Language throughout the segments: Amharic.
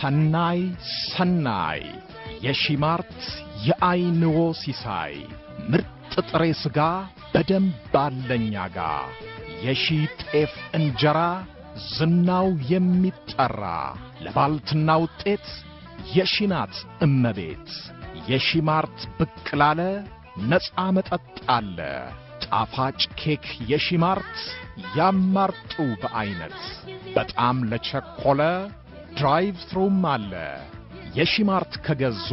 ሰናይ የሺማርት የአይንዎ ሲሳይ ምርጥ ጥሬ ስጋ በደንብ አለኛ ጋ የሺ ጤፍ እንጀራ ዝናው የሚጠራ ለባልትና ውጤት የሺናት እመቤት የሺማርት ብቅላለ ነፃ መጠጥ አለ ጣፋጭ ኬክ የሺማርት ያማርጡ በአይነት በጣም ለቸኮለ ድራይቭ ትሩም አለ የሺማርት ከገዙ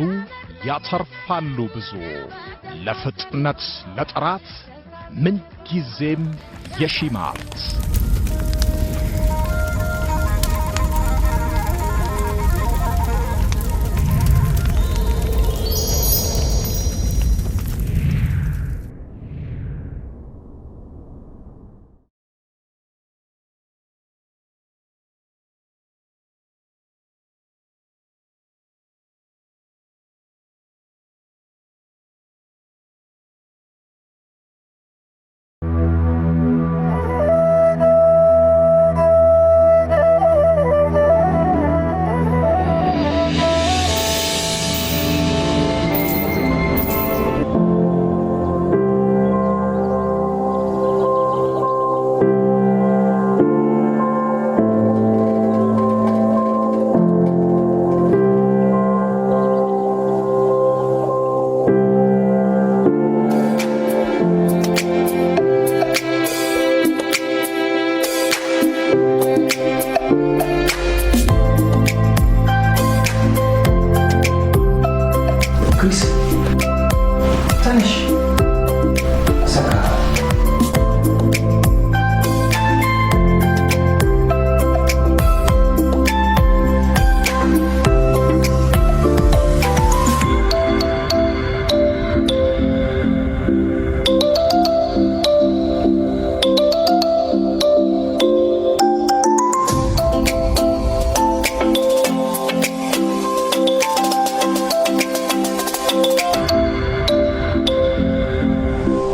ያተርፋሉ ብዙ ለፍጥነት ለጥራት ምን ጊዜም የሺማርት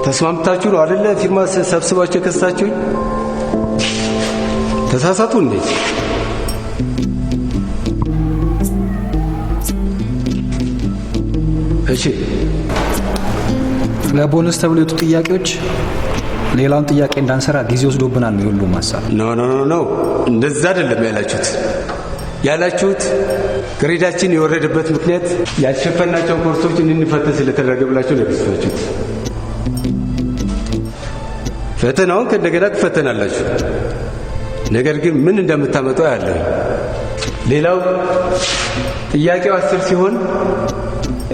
ተስማምታችሁ ነው አይደለ ፊርማ ሰብስባችሁ ከሳችሁ ተሳሳቱ እንዴ እሺ ለቦነስ ተብሎ የወጡ ጥያቄዎች ሌላውን ጥያቄ እንዳንሰራ ጊዜ ወስዶብናል ነው ሁሉ ማሳብ ኖ እንደዛ አይደለም ያላችሁት ግሬዳችን የወረደበት ምክንያት ያልሸፈናቸው ኮርሶች እንድንፈተሽ ስለተደረገላችሁ ነው ያስፈችሁት ፈተናውን ከእንደገና ትፈተናላችሁ ነገር ግን ምን እንደምታመጣው ያለው ሌላው ጥያቄው 10 ሲሆን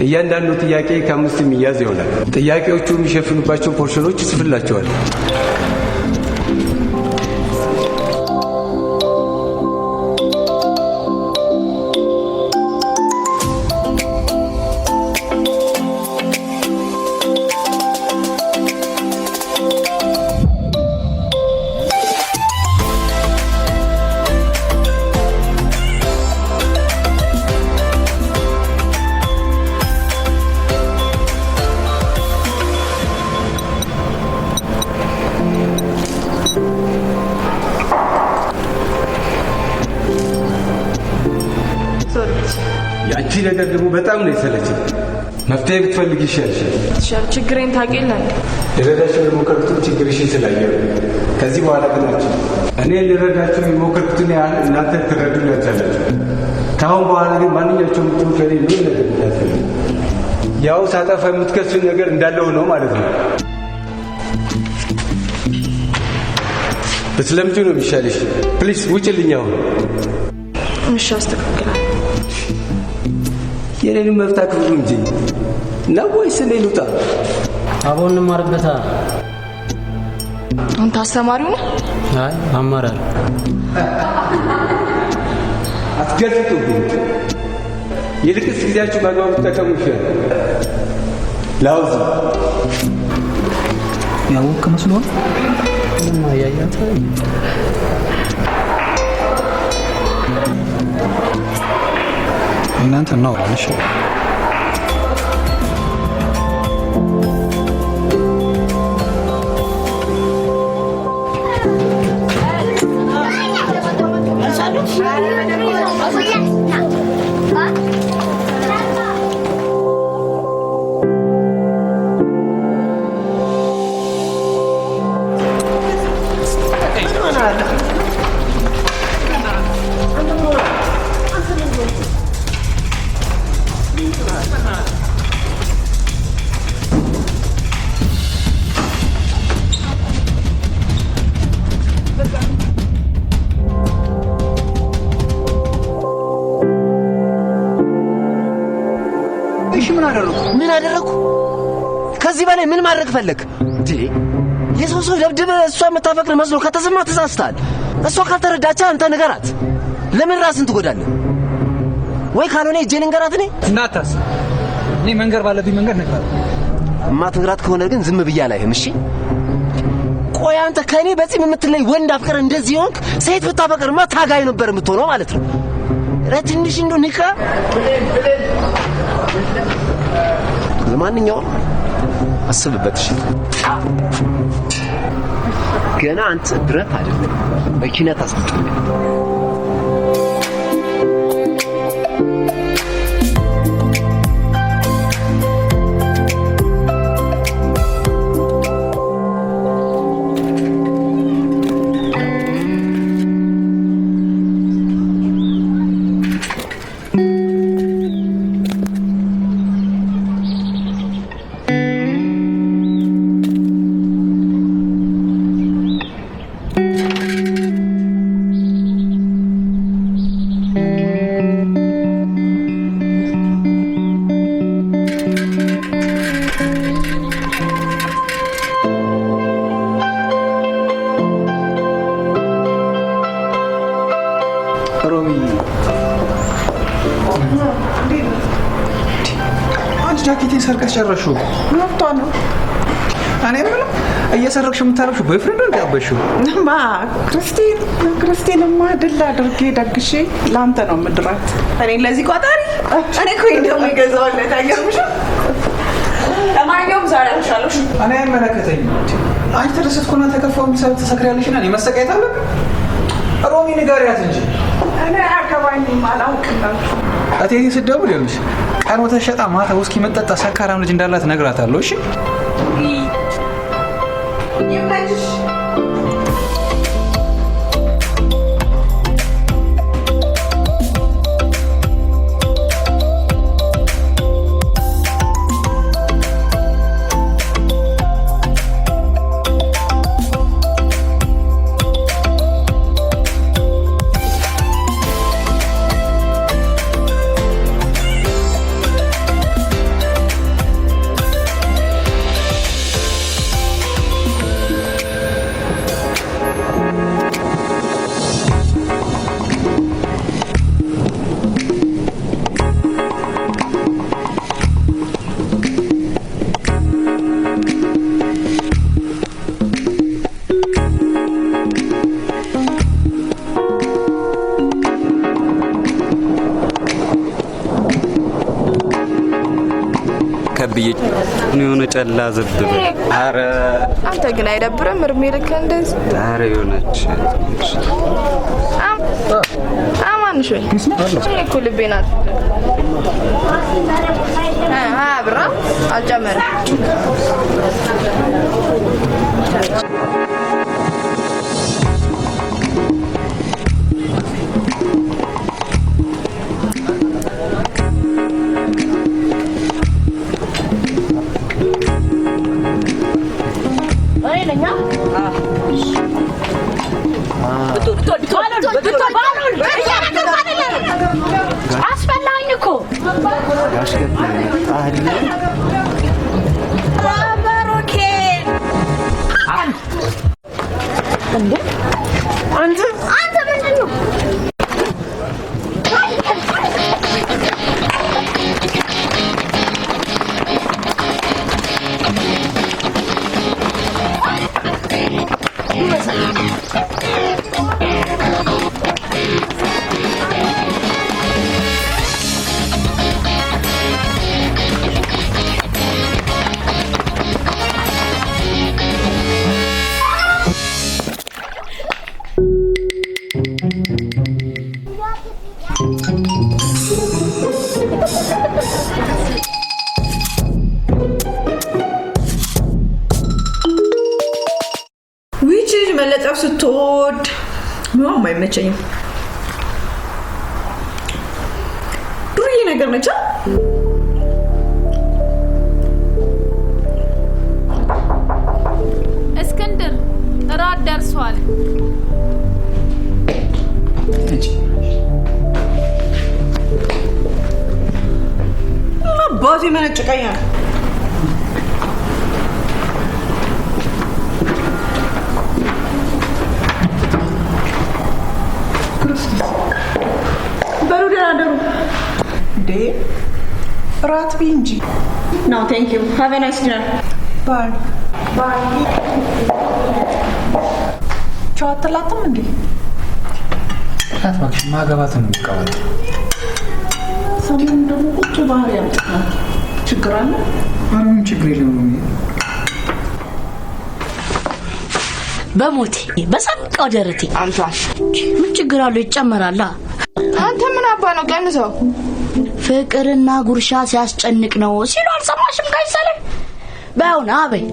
እያንዳንዱ ጥያቄ ከ5 የሚያዝ ይሆናል ጥያቄዎቹ የሚሸፍኑባቸው ፖርሽኖች ይጽፍላችኋል ያቺ ነገር ደግሞ በጣም ነው የሰለችኝ መፍትሄ ብትፈልግ ይሻልሻል ችግሬን ታውቂልኝ ልረዳችሁ የሞከርኩት ችግርሽን ስላየሁ ከዚህ በኋላ ግን እኔ ልረዳችሁ የሞከርኩትን ያህል እናንተ ትረዱኝ አልቻላችሁ ካሁን በኋላ ግን ማንኛቸውም ትውከሌ ምን ነገር ታፈልጉ ያው ሳጠፋ የምትከሱኝ ነገር እንዳለው ነው ማለት ነው በስለምቱ ነው የሚሻልሽ ፕሊስ ውጭልኝ አሁን እሺ አስተካክላለሁ የኔን መፍታ ክፍሉ እንጂ ነው ወይስ እኔ ልውጣ አቦን ማርበታ አንተ አስተማሪው ነህ አይ አማራል አትገልጡብኝ ይልቅስ ጊዜያችሁ በአግባቡ ተጠቀሙ ይሻላል ላውዝ ያወቅ መስሎን እና ያያታ እናንተ ነው እሺ Salut. ምን አደረኩ ከዚህ በላይ ምን ማድረግ ፈለክ እንዴ የሰው ደብድበ እሷ መታፈቅር መስሎ ከተሰማ ተሳስታል እሷ ካልተረዳቻ አንተ ንገራት ለምን ራስን ትጎዳለህ ወይ ካልሆነ እጄን እንገራት እኔ እናታስ እኔ መንገር ባለብኝ መንገድ ነግራለሁ ማትንገራት ከሆነ ግን ዝም ብያ አላይህም እሺ ቆይ አንተ ከኔ በዚህ የምትለይ ወንድ አፍቀር እንደዚህ ሆንክ ሴት ብታፈቅርማ ታጋይ ነበር የምትሆነው ማለት ነው ረትንሽ እንዶ ንካ ለማንኛውም አስብበት እሺ ገና አንተ ብረት አይደለም መኪና ታስቀምጥ ጃኬቴን ሰርቀሽ ጨረሽው መጥቷ ነው እኔ ምንም እየሰረቅሽ የምታረብሽው ቦይፍሬንድ ነው ያበሽው ማ ክርስቲንማ ድል አድርጌ ደግሼ ላንተ ነው ምድራት እኔ ለዚህ ቋጣሪ እኔ እኮ እንደውም ይገዛውለት አይገርምሽ ለማንኛውም ዛሬ አልሻለሽ እኔ አይመለከተኝም አንቺ ተደሰትኩና ተከፋው ምሳሌ ተሰክሪያለሽና እኔ መሰቃየት አለብኝ ሮሚ ንገሪያት እንጂ እኔ አከባኝም አላውቅላችሁ አቴቴ ስደውል ይኸውልሽ ቀን ወተሸጣ ማታ ውስኪ መጠጣ ሰካራም ልጅ እንዳላት ነግራታለሁ እሺ ይመችሽ ከብዬ ነው የሆነ ጨላ ዘብብ አረ አንተ ግን አይደብርም እርሜ ልክ እንደዚህ አረ የሆነች አማንሽ ወይ እኮ ልቤ ናት ብራ አልጨመረም መለጠፍ ስትወድ ምንም አይመቸኝም ዱርዬ ነገር ነች እስክንድር ራት ደርሷል አባ ቦዚ መነጭቀኛል ራት ቢንጂ No, thank you. Have a nice dinner. Bye. Bye. ቻትላትም እንዴ አትማክሽ ማገባት ነው የሚቀበል ሰሞኑን ደግሞ ቁጭ ባህር ያምጣል ችግር አለ ምንም ችግር የለም በሞቴ በሰንቀው ደረቴ አንቷል ምን ችግር አለው ይጨመራል አንተ ምን አባ ነው ቀንሰው ፍቅርና ጉርሻ ሲያስጨንቅ ነው ሲሉ አልሰማሽም ጋይሳለ ባውና አበይ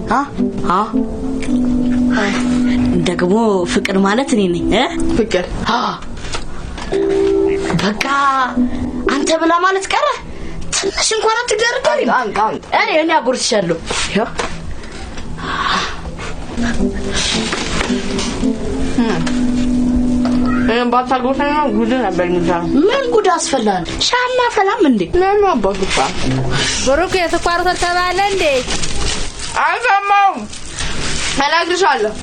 ደግሞ ፍቅር ማለት እኔ ነኝ ፍቅር በቃ አንተ ብላ ማለት ቀረ ትንሽ እንኳን አትደርደሪ እኔ አጉርስሻለሁ ባታጎተና ጉድ ነበር የሚባለው ምን ጉድ አስፈላል ሻማ ፈላም እንዴ ለምን አባቱፋ ብሩክ የተቋረጠ ተባለ እንዴ አልሰማው አላግርሻለሁ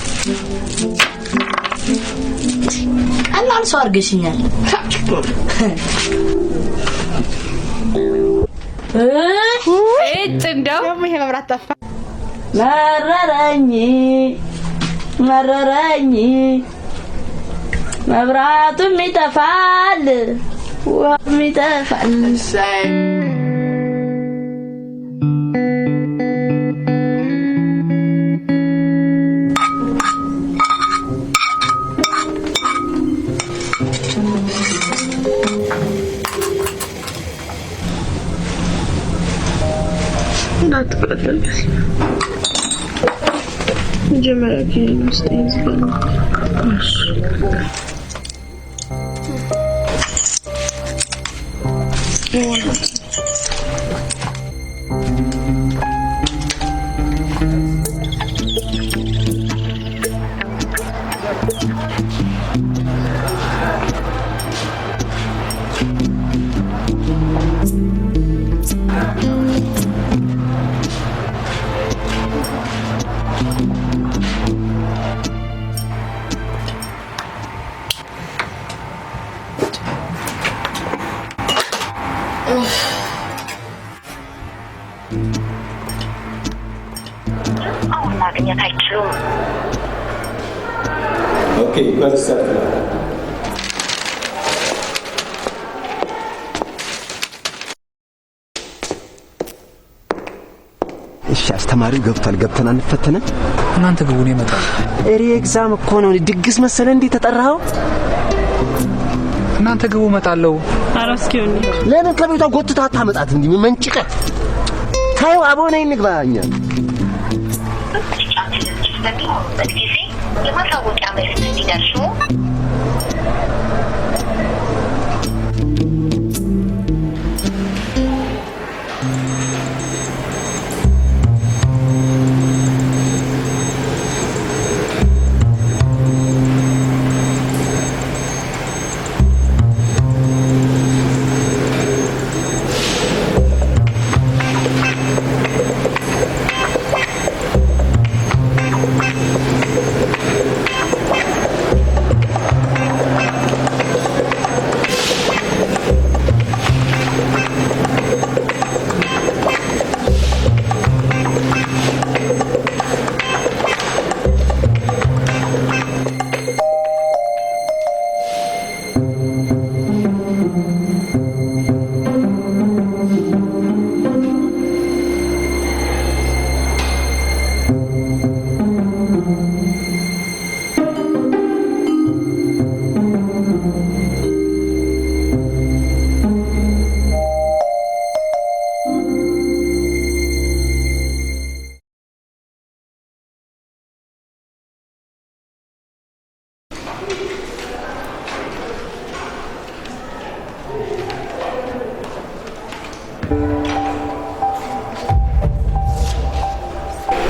ቀላል ሰው አርገሽኛል እንደው ይሄ መብራት ጠፋ መረረኝ መብራቱም ይጠፋል ውሃም ይጠፋል መጀመሪያ ግን ስቴንስ ባንሽ ማግኘት አይችሉም። ኦኬ በዚህ እሺ አስተማሪው ገብቷል ገብተን አንፈተንም እናንተ ግቡን ይመጣል እሪ ኤግዛም እኮ ነው ድግስ መሰለ እንዴ ተጠራው እናንተ ግቡ መጣለው አራስኪው ለምን ከቤቷ ጎትታ አታመጣት እንዴ መንጭቀት ታዩ አቦኔ እንግባኛ በጊዜ የማሳወቂያ መልእክት እንዲደርሱ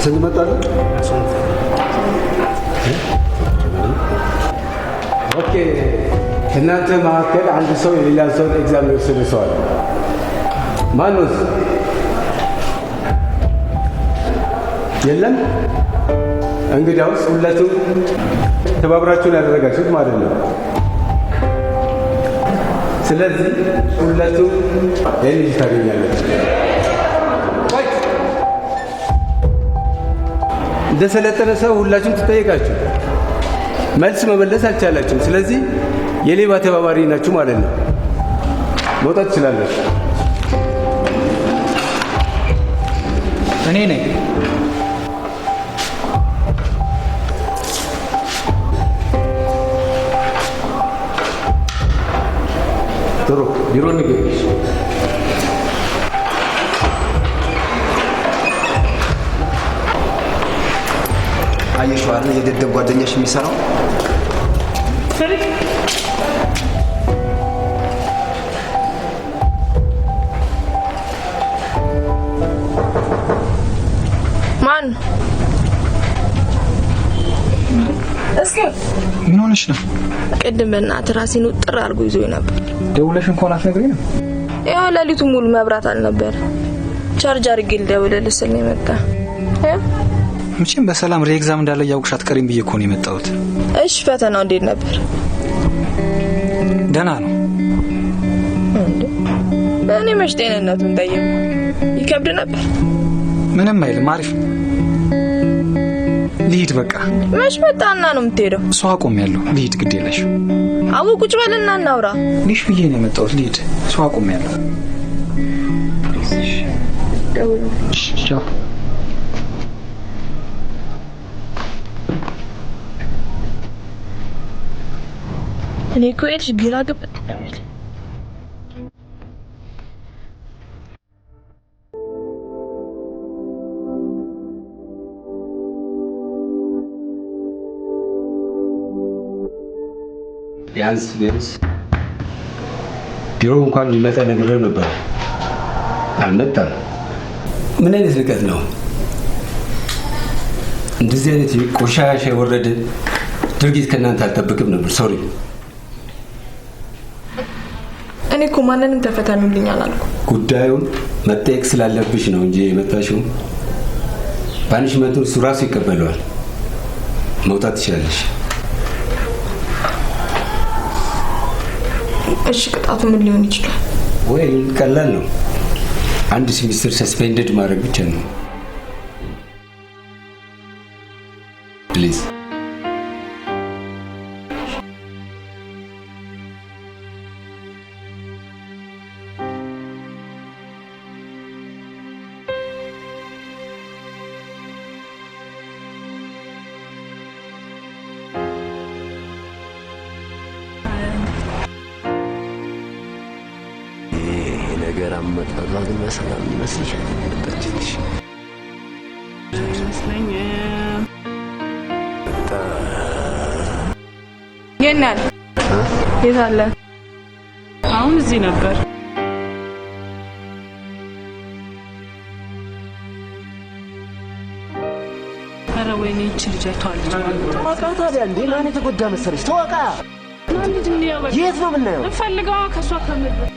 ስንመጣለ ኦኬ እናንተ መካከል አንድ ሰው የሌላ ሰው ኤግዛም ይወስድ ሰው አለ ማንስ የለም። እንግዲያውስ ሁላችሁም ተባብራችሁን ያደረጋችሁት ማለት ነው። ስለዚህ ሁላችሁም ይህን ልጅ ታገኛለች። እንደሰለጠነ ሰው ሁላችሁም ትጠየቃችሁ፣ መልስ መመለስ አልቻላችሁም። ስለዚህ የሌባ ተባባሪ ናችሁ ማለት ነው። መውጣት ትችላላችሁ። እኔ ነኝ። ጥሩ ቢሮ ንገሪሽ። አየሽው አይደል የደደብ ጓደኛሽ የሚሰራው? ማን? እስኪ ምን ሆነሽ ነው? ቅድም በእናትህ ራሴን ውጥር አድርጎ ይዞኝ ነበር። ደውለሽ እንኳን አትነግሪኝም? ያው ሌሊቱን ሙሉ መብራት አልነበር። ቻርጅ አድርጌ ልደውልልህ ስል ነው የመጣ። መቼም በሰላም ሪኤግዛም እንዳለ ያውቅሽ አትቀሪም ብዬ እኮ ነው የመጣሁት። እሺ ፈተናው እንዴት ነበር? ደህና ነው። እኔ መች ጤንነቱን ጠየቁ። ይከብድ ነበር? ምንም አይልም፣ አሪፍ ነው። ልሂድ በቃ። መች መጣና ነው የምትሄደው? እሷ አቆሚያለሁ። ልሂድ፣ ግድ የለሽ። አቡ ቁጭ በልና እናውራ። ልሽ ብዬ ነው የመጣሁት። ልሂድ፣ እሷ አቆሚያለሁ። ቻው። እኔ እኮ ልጅ ግራ ገባኝ። ቢያንስ ቢሮ እንኳን ሊመጣ ነግሬው ነበር፣ አልመጣም። ምን አይነት ንቀት ነው? እንደዚህ አይነት ቆሻሻ የወረደ ድርጊት ከእናንተ አልጠብቅም ነበር። ሶሪ። እኔ እኮ ማንንም ተፈተኑልኝ አላልኩም። ጉዳዩን መጠየቅ ስላለብሽ ነው እንጂ የመጣሽው ፓኒሽመንቱን እሱ ራሱ ይቀበለዋል። መውጣት ትችላለሽ። እሺ ቅጣቱ ምን ሊሆን ይችላል? ወይ ቀላል ነው። አንድ ሴሚስተር ሰስፔንድድ ማድረግ ብቻ ነው። ፕሊዝ ነገር አመጣጧ ግን በሰላም ይመስልሻል? መጣችልሽ የናል የት አለ? አሁን እዚህ ነበር። ኧረ ወይኔ ይህች ልጅ አይተዋለች ማለት ነው። ተዋቃ ታዲያ እንዴ ማን የተጎዳ መሰለሽ? ተዋቃ የት ነው የምናየው? እንፈልገዋ ከእሷ ከምድር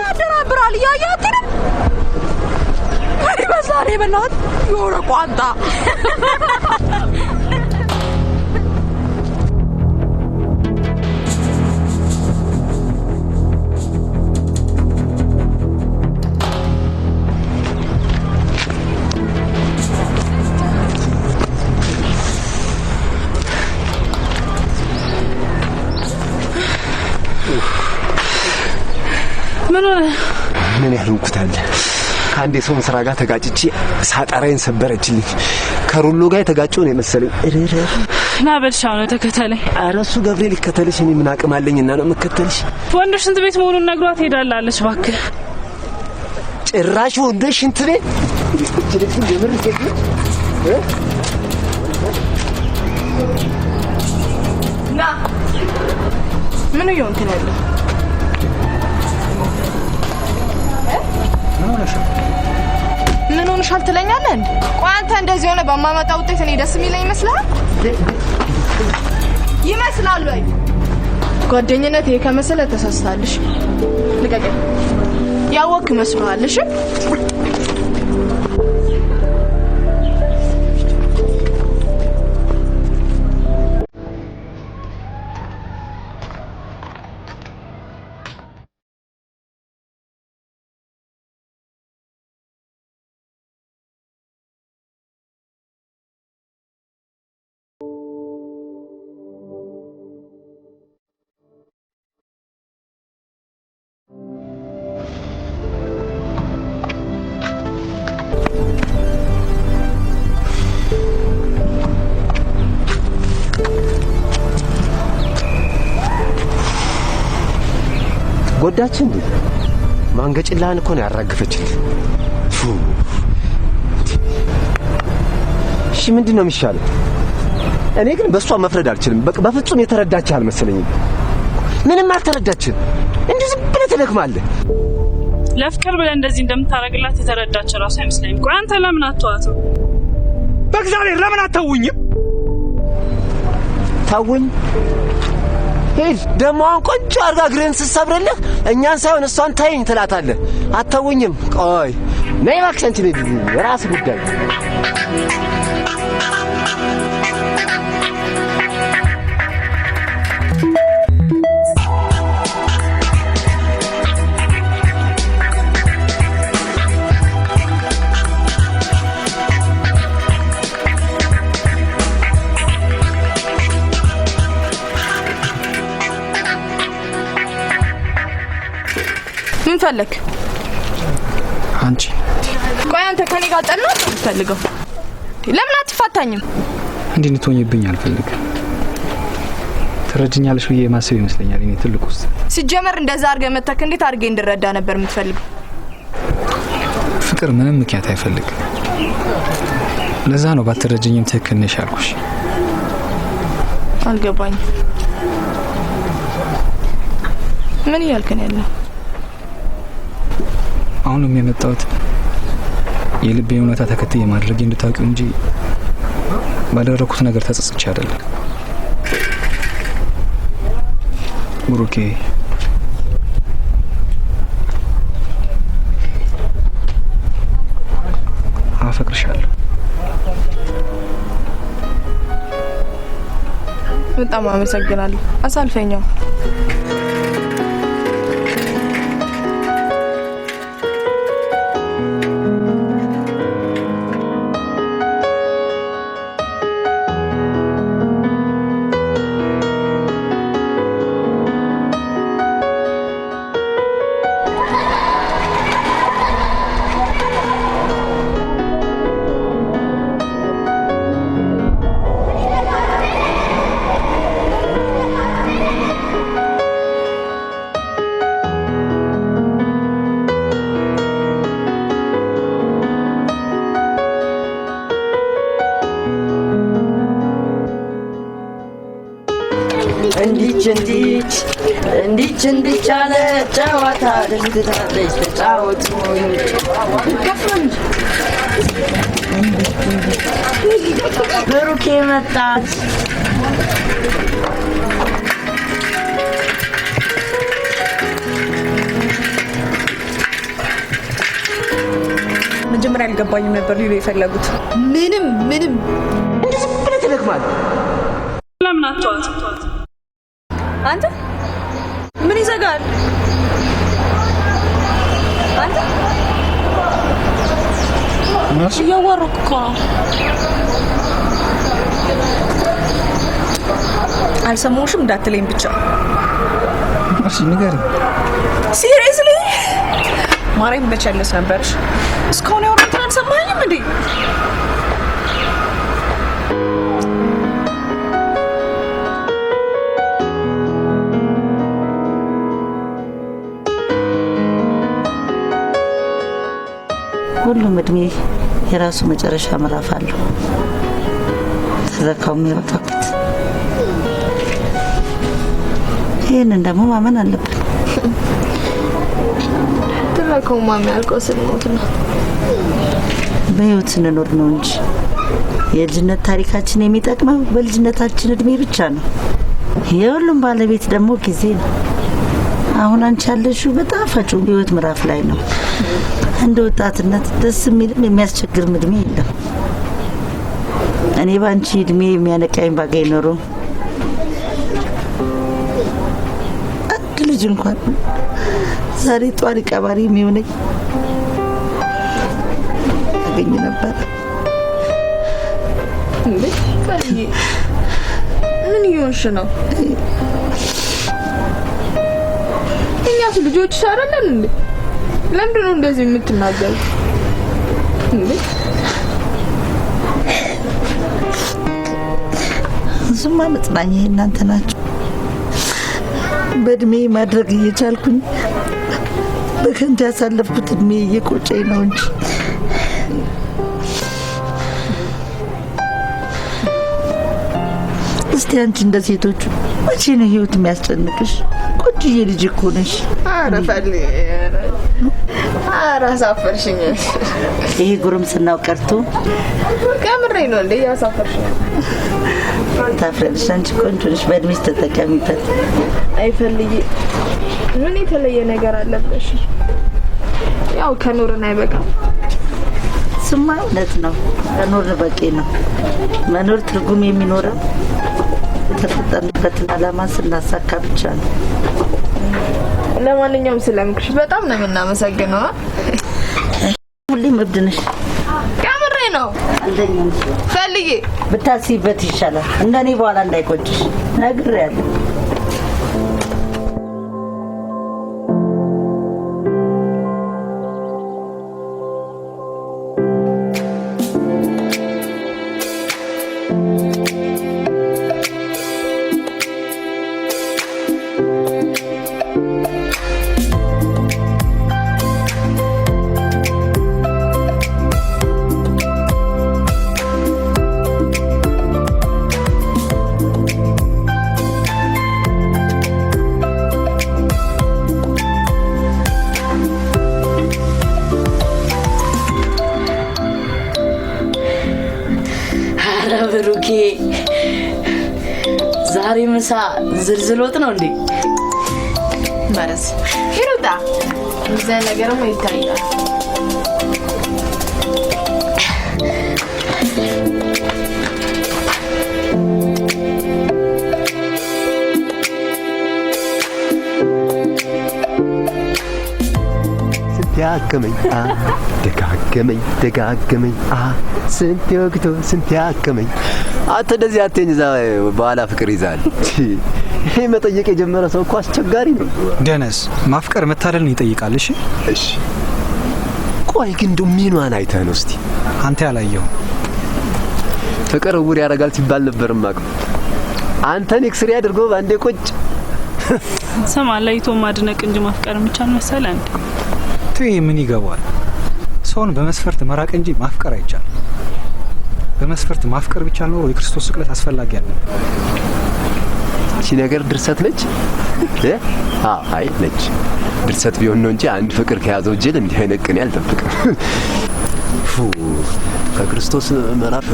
ያደራብራል። ያያት ነው እኔ በዛሬ በእናት የሆነ ቋንጣ ምን ያልኩታል? ከአንድ የሰውን ስራ ጋር ተጋጭቼ ሳጠራዬን ሰበረችልኝ። ከሩሎ ጋር የተጋጨው ነው የመሰለኝ። ና በልሻው ነው ተከተለኝ። ኧረ እሱ ገብርኤል ይከተልሽ። እኔ ምን አቅም አለኝና ነው የምከተልሽ? ወንዶች ሽንት ቤት መሆኑን ነግሯት ሄዳላለች። እባክህ ጭራሽ ወንዶች ሽንት ቤት ትልቅ ጀምር ና ምን ይሆን ትላለህ? ምን ሆነሻል ትለኛለህ? ቆይ አንተ እንደዚህ ሆነ በማመጣ ውጤት እኔ ደስ የሚለኝ ይመስልሃል? ይመስላል ወይ? ጓደኝነት ይሄ ከመሰለ ተሳስታለሽ። ልቀቀኝ። ያወክ መስሎሃል? እሺ ጎዳችን እንዴ? ማንገጭላን እኮ ነው ያራገፈችልኝ። እሺ ምንድነው የሚሻለው? እኔ ግን በሷ መፍረድ አልችልም። በፍጹም የተረዳች አልመሰለኝም። ምንም አልተረዳችም። እንዴ ዝም ብለህ ትደክማለህ። ለፍቅር ብለህ እንደዚህ እንደምታረግላት የተረዳች ራሱ አይመስለኝም። ቆይ አንተ ለምን አትተዋትም? በእግዚአብሔር ለምን አተውኝም? ታውኝ ሄድ ደሞ አሁን ቆንጆ አርጋ ግሬን ስሰብርልህ እኛን ሳይሆን እሷን ታይኝ ትላታለህ። አተውኝም። ቆይ ነይ እባክሽ አንቺ ልጅ ራስ ጉዳይ ምን ፈለክ? አንቺ ቆይ አንተ ከኔ ጋር ጠና ትፈልገው? ለምን አትፋታኝም? እንድትሆኝብኝ አልፈልግም። ትረጅኛለሽ ብዬ ማሰብ ይመስለኛል እኔ ትልቁስ። ሲጀመር እንደዛ አርገ መተክ እንዴት አርገ እንድረዳ ነበር የምትፈልገው? ፍቅር ምንም ምክንያት አይፈልግም። ለዛ ነው ባትረጅኝም ትክክል ነሽ ያልኩሽ። አልገባኝም። ምን እያልክ ነው ያለው? አሁንም የመጣሁት የልቤ እውነታ ተከትዬ ማድረግ እንድታውቂው እንጂ ባደረኩት ነገር ተጸጽቼ አይደለም። ብሩኬ አፈቅርሻለሁ። በጣም አመሰግናለሁ። አሳልፈኛው እንዲች አለ ጨዋታ ልትታለች ተጫወት ብሩኬ መጣች። መጀመሪያ አልገባኝም ነበር ሊሉ የፈለጉት። ምንም እንደዚህ ብለህ ትደክማለህ። ለምን አትተዋት? አንተ ምን ይዘጋል? አንተ ማርሽ እያወራሁ እኮ አልሰማሁሽም እንዳትለኝ ብቻ። ማርሽ ንገሪኝ። ሲሪየስሊ ማርያም በቸልስ ነበርሽ። እስካሁን ያወራሁትን አልሰማኸኝም እንዴ? የሁሉም እድሜ የራሱ መጨረሻ ምዕራፍ አለው። ተዘካው የሚያበቃበት ይህንን ደግሞ ማመን አለብን። ተዘካው ማሚ ያልከው ስንሞት ነው። በህይወት ስንኖር ነው እንጂ የልጅነት ታሪካችን የሚጠቅመው በልጅነታችን እድሜ ብቻ ነው። የሁሉም ባለቤት ደግሞ ጊዜ ነው። አሁን አንቺ ያለሽው በጣም ፈጩ ህይወት ምዕራፍ ላይ ነው። እንደ ወጣትነት ደስ የሚልም የሚያስቸግርም እድሜ የለም። እኔ ባንቺ እድሜ የሚያነቃኝ ባገኝ ኖሮ አንድ ልጅ እንኳን ዛሬ ጧሪ ቀባሪ የሚሆነኝ አገኝ ነበር። ምን ይሆንሽ ነው? እኛስ ልጆች አይደለን እንዴ? ለምንድን ነው እንደዚህ የምትናገሩ እንዴ? ዝም መጽናኛ እናንተ ናችሁ። በእድሜ ማድረግ እየቻልኩኝ በከንቱ ያሳለፍኩት እድሜ እየቆጨኝ ነው እንጂ እስቲ አንቺ እንደ ሴቶቹ መቼ ነው ህይወት የሚያስጨንቅሽ? ቆንጆዬ ልጅ እኮ ነሽ። ኧረ ፈልዬ ኧረ አሳፈርሽኝ። ይሄ ጉርምስናው ቀርቶ ከምሬ ነው እንዴ ያሳፈርሽኝ። ታፍረሽ አንቺ ቆንጆ ነሽ። በእድሜሽ ተጠቀሚበት። አይ ፈልዬ ምን የተለየ ነገር አለብሽ? ያው ከኖርን አይበቃም። ስማ እውነት ነው። ከኖርን በቂ ነው። መኖር ትርጉም የሚኖረው የተፈጠርንበትን ዓላማ ስናሳካ ብቻ ነው። ለማንኛውም ስለምክርሽ በጣም ነው የምናመሰግነው። ሁሌም እብድ ነሽ። ከምሬ ነው። አንደኛ ፈልዬ ብታስይበት ይሻላል። እንደኔ በኋላ እንዳይቆጭሽ ነግሬያለሁ። ብሩኬ ዛሬ ምሳ ዝልዝል ወጥ ነው እንዴ? ማረስ ሂሩታ እዛ ነገርም ይታያል። ያከመኝ ደጋገመኝ ስንት ወግቶ ስንት ያከመኝ። አንተ እንደዚህ አትኝ እዛ በኋላ ፍቅር ይዛል። ይሄ መጠየቅ የጀመረ ሰው እኮ አስቸጋሪ ነው። ደነስ ማፍቀር መታደልን ይጠይቃል። እሺ ቆይ ግን እንደው ምንዋን አይተህ ነው? እስቲ አንተ ያላየው ፍቅር ውር ያረጋል ሲባል ነበር ማቀው። አንተን ኤክስሬ አድርጎ ባንዴ ቁጭ ሰማ ላይቶ ማድነቅ እንጂ ማፍቀር የሚቻል መሰለህ እንዴ? ምን ይገባል? ሰውን በመስፈርት መራቅ እንጂ ማፍቀር አይቻልም። በመስፈርት ማፍቀር ብቻ ነው የክርስቶስ ስቅለት አስፈላጊ አይደለም። እቺ ነገር ድርሰት ነች። አይ ነች። ድርሰት ቢሆን ነው እንጂ አንድ ፍቅር ከያዘው ጅል እንዲህ አይነት ቅኔ አልጠብቅም። ከክርስቶስ መራፍ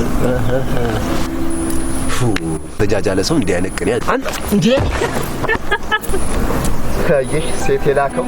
ተጃጃለ ሰው እንዲህ አይነት ቅኔ እንዴ ካየሽ ሴት የላከው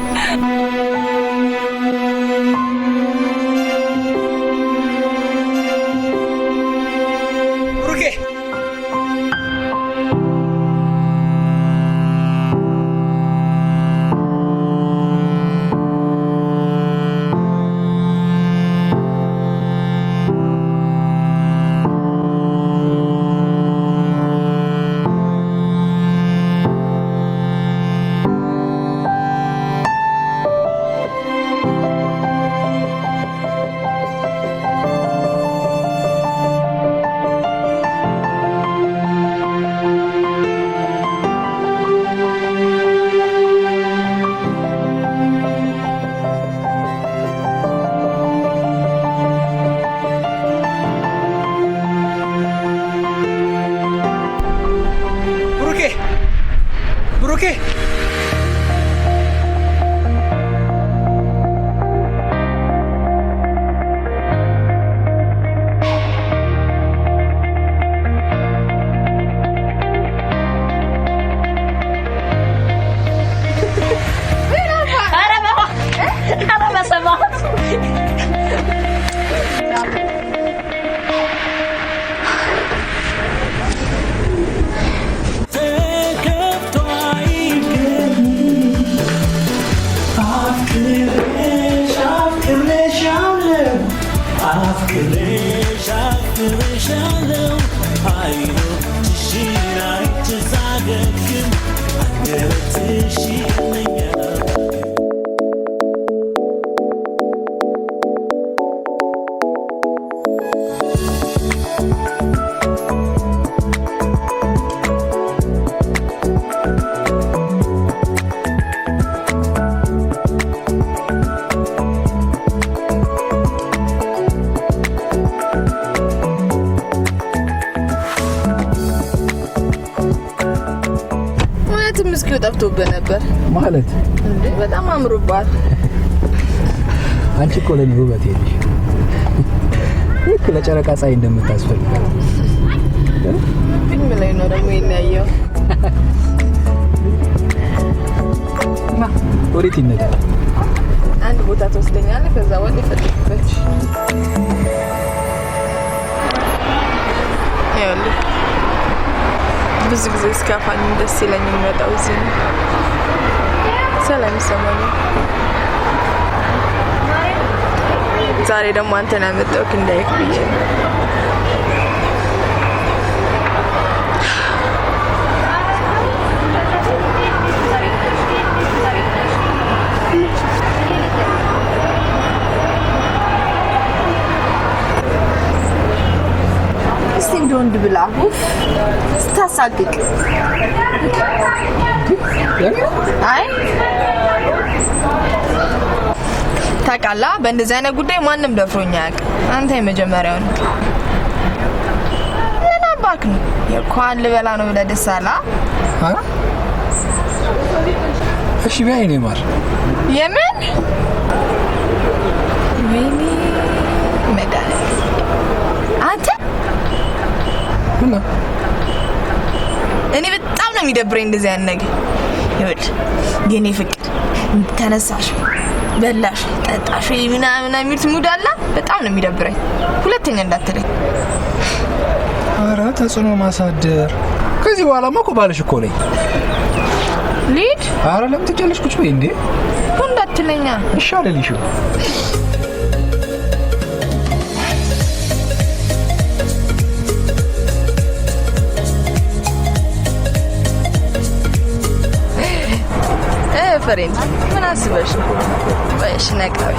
ብሩኬ ጠፍቶብህ ነበር ማለት እንዴ? በጣም አምሮባል። አንቺ እኮ ለኔ ውበት የለሽ። ልክ ለጨረቃ ፀሐይ እንደምታስፈልጋት ፊልም ላይ ነው ደግሞ የሚያየው። ወዴት ይነዳል? አንድ ቦታ ተወስደኛለህ፣ ከዛ ወደ ፈለግበት ይኸውልህ ብዙ ጊዜ እስካፋኝ ደስ ይለኝ የሚመጣው እዚህ ነው። ሰላም ይሰማኛል። ዛሬ ደግሞ አንተን ያመጣሁት እንዳይክ ብዬ ነው። እስቲ እንደ ወንድ ብላ ስታሳቅቅ አይ ታውቃለህ፣ በእንደዚህ አይነት ጉዳይ ማንም ደፍሮኝ አያውቅም። አንተ የመጀመሪያው ነው። ምን አባክ ነው የኳን ልበላ ነው ብለህ ደስ አለህ? እሺ በይ እኔ ማር የምን ወይኔ መዳን አንተ ምን እኔ በጣም ነው የሚደብረኝ እንደዚህ አይነት ነገር። ይኸውልህ የኔ ፍቅር ተነሳሽ፣ በላሽ፣ ጠጣሽ ምናምን የሚሉት ሙድ አለ። በጣም ነው የሚደብረኝ። ሁለተኛ እንዳትለኝ። ኧረ ተጽዕኖ ማሳደር ከዚህ በኋላማ እኮ ባልሽ እኮ ነኝ። ልሂድ? ኧረ ለምን ትጨልሽ? ቁጭ በይ እንዴ። እንዳትለኛ እሺ አልልሽም። ፍሬንድ ምን አስበሽ ነው? ወይሽ ነቃዊ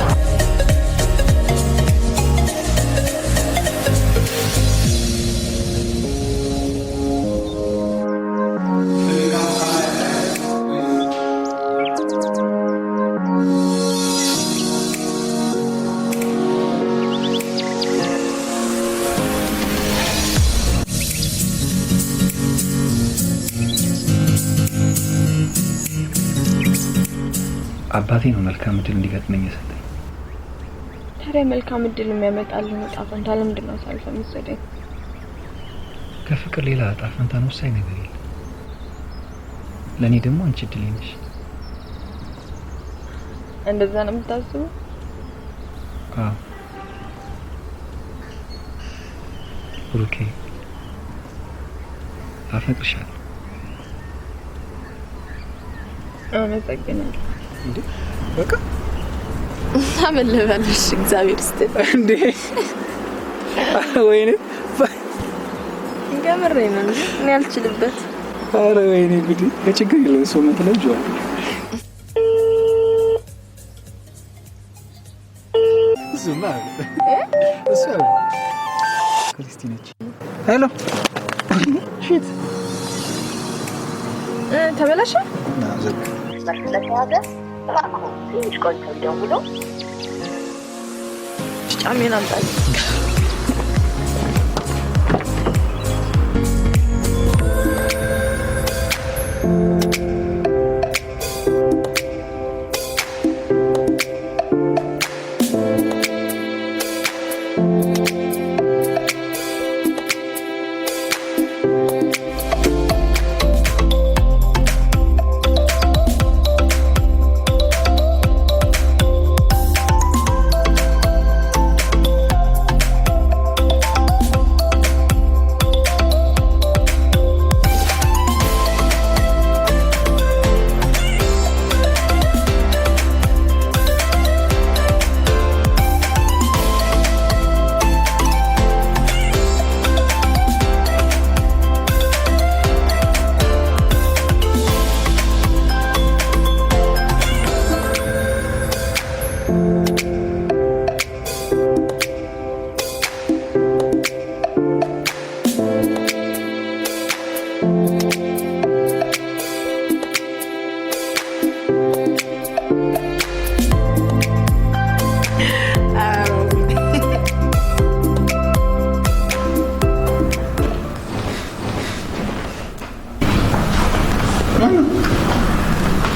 አባቴ ነው መልካም እድል እንዲገጥመኝ የሰጠኝ። ታዲያ መልካም እድል የሚያመጣልህ ዕጣ ፈንታ ለምንድን ነው ሳልፈ የምትሰጠኝ? ከፍቅር ሌላ ዕጣ ፈንታ ወሳኝ ነገር የለም። ለእኔ ደግሞ አንቺ እድል ነሽ። እንደዛ ነው የምታስበው? አዎ ብሩኬ፣ አፈቅርሻለሁ። አመሰግናለሁ። እንዴ በቃ ምን ልበልሽ? እግዚአብሔር ይስጥልኝ። እንዴ ወይኔ ገምሬ ነው እኔ አልችልበት። ኧረ ወይኔ እንግዲህ ከችግር የለም ሰው መተለጅዋል። እሱማ እሱ ክርስቲነች። ሄሎ ሺት ተበላሸ? ስለተያዘ ትንሽ ቆይቶ ደውሎ ጫሜን አምጣልኝ።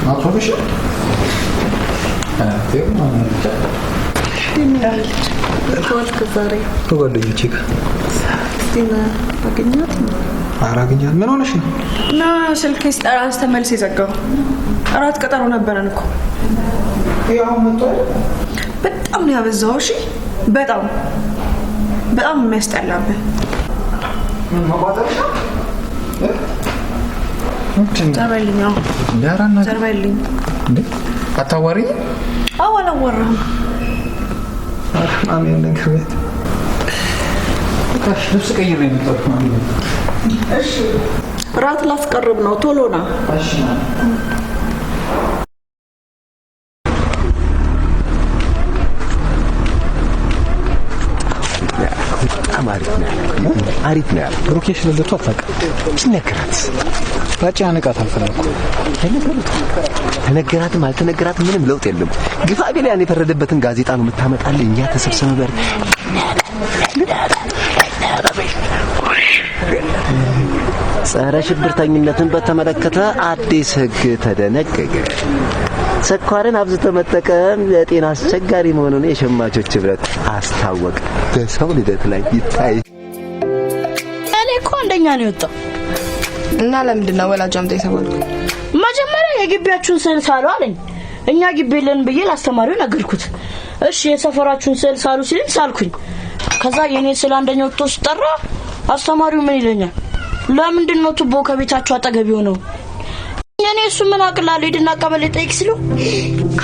አጥቶሽ ከጓደኞቼ ጋር አገኛት። ምን ሆነሽ ነው? እና ስልኬ ስጠራ ተመልስ የዘጋው እራት ቀጠሮ ነበረን እኮ። ያው መጥቷል። በጣም ነው ያበዛው። እሺ በጣም የሚያስጠላብህ መቋጠርሽ ዘርበልኝ። ዘርበልኝ። አታዋሪኝ? አዎ አላወራህም። አሜን ነገር ቤት ልብስ ቀይሬ የመጣሁት ማለት ነው። እሺ እራት ላስቀርብ ነው። ቶሎ ና። እሺ አሪፍ ነው ያለው። ብሩኬሽ ለለቱ አታውቅም። ሲነገራት ባጫንቃት አልፈለኩም። ተነገራትም አልተነገራትም ምንም ለውጥ የለም። ግፋ ቢል ያን የፈረደበትን ጋዜጣ ነው የምታመጣልህ። እኛ ተሰብስበን በር ጸረ ሽብርተኝነትን በተመለከተ አዲስ ሕግ ተደነገገ። ስኳርን አብዝቶ መጠቀም ለጤና አስቸጋሪ መሆኑን የሸማቾች ህብረት አስታወቀ። በሰው ልደት ላይ ይታይ። እኔ እኮ አንደኛ ነው የወጣው። እና ለምንድን ነው ወላጅ አምጣ የተባልኩት? መጀመሪያ የግቢያችሁን ስዕል ሳሉ አለኝ። እኛ ግቢ የለን ብዬ ላስተማሪው ነገርኩት። እሺ የሰፈራችሁን ስዕል ሳሉ ሲልኝ ሳልኩኝ። ከዛ የኔ ስለ አንደኛው ወጥቶ ሲጠራ አስተማሪው ምን ይለኛል? ለምንድን ነው ቱቦ ከቤታችሁ አጠገብ የሆነው? እኔ እሱ ምን አቅላል ሄድና ቀበሌ ጠይቅ ሲሉ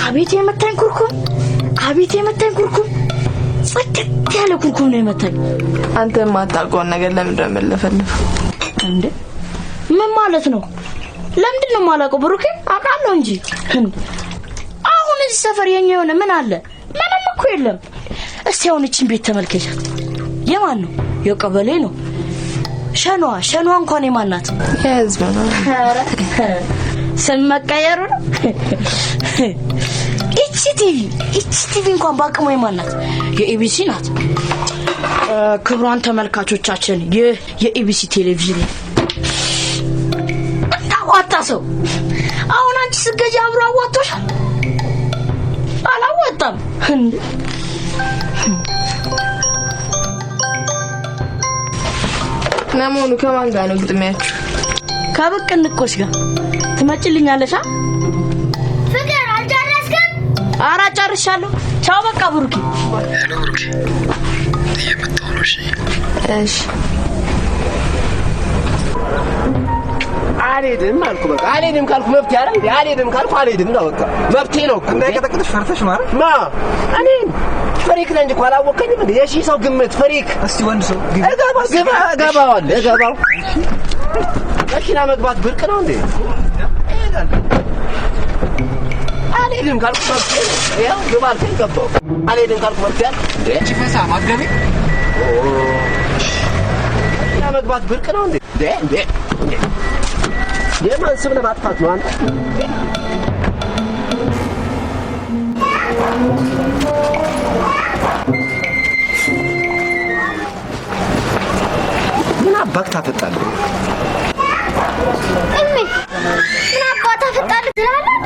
አቤት የመታኝ ኩርኩም፣ አቤት የመታኝ ኩርኩም፣ ጽድት ያለ ኩርኩም ነው የመታኝ። አንተ ማታውቀውን ነገር ለምንድን ነው የምለፈልፈው? እንዴ ምን ማለት ነው? ለምንድን ነው የማላውቀው? ብሩኬ አውቃለሁ እንጂ አሁን እዚህ ሰፈር የኛ የሆነ ምን አለ? ምንም እኮ የለም። እስቲ አሁን እቺን ቤት ተመልከቻት። የማን ነው? የቀበሌ ነው። ሸኗ እንኳን የማን ናት? የህዝብ ነው። ኧረ ስም መቀየሩ ነው። እቺ ቲቪ እንኳን ባቅሙ የማን ናት? የኢቢሲ ናት። ክቡራን ተመልካቾቻችን ይህ የኢቢሲ ቴሌቪዥን እንዳዋጣ ሰው አሁን አንቺ ስገጂ አብሮ አዋጣሻል? አላዋጣም። ለመሆኑ ከማን ጋር ነው ግጥሚያችሁ? ከብቅ እንቆሽ ጋር ትመጭልኛለሽ? ፍቅር አልጨረስክም? ኧረ ጨርሻለሁ። ቻው በቃ ብሩኬ። ሄሎ ብሩኬ እየመጣሁ ነው። እሺ አልሄድም አልኩ። በቃ አልሄድም ካልኩ መብቴ አይደል? አልሄድም ካልኩ አልሄድም ነው በቃ መብቴ ነው እኮ። እንዳይቀጠቅጥሽ ፈርተሽ ማለት ማ እኔ ፍሪክ ነኝ እንጂ አላወቀኝም እንዴ? የሺ ሰው ግምት ፍሪክ። እስቲ ወንድ ሰው እገባዋለሁ። መኪና መግባት ብርቅ ነው እንዴ? አልሄድም ካልኩ መብቴ ነው። ያው ግባ አልከኝ ገባሁ። አልሄድም ካልኩ መብቴ አይደል እንዴ? እቺ ፈሳ ማገቢ መኪና መግባት ብርቅ ነው እንዴ? እንዴ የማን ስም ለማጥፋት ነው አንተ? ምን አባክ ታፈጣለህ? ምን አባክ ታፈጣለህ ትላለህ?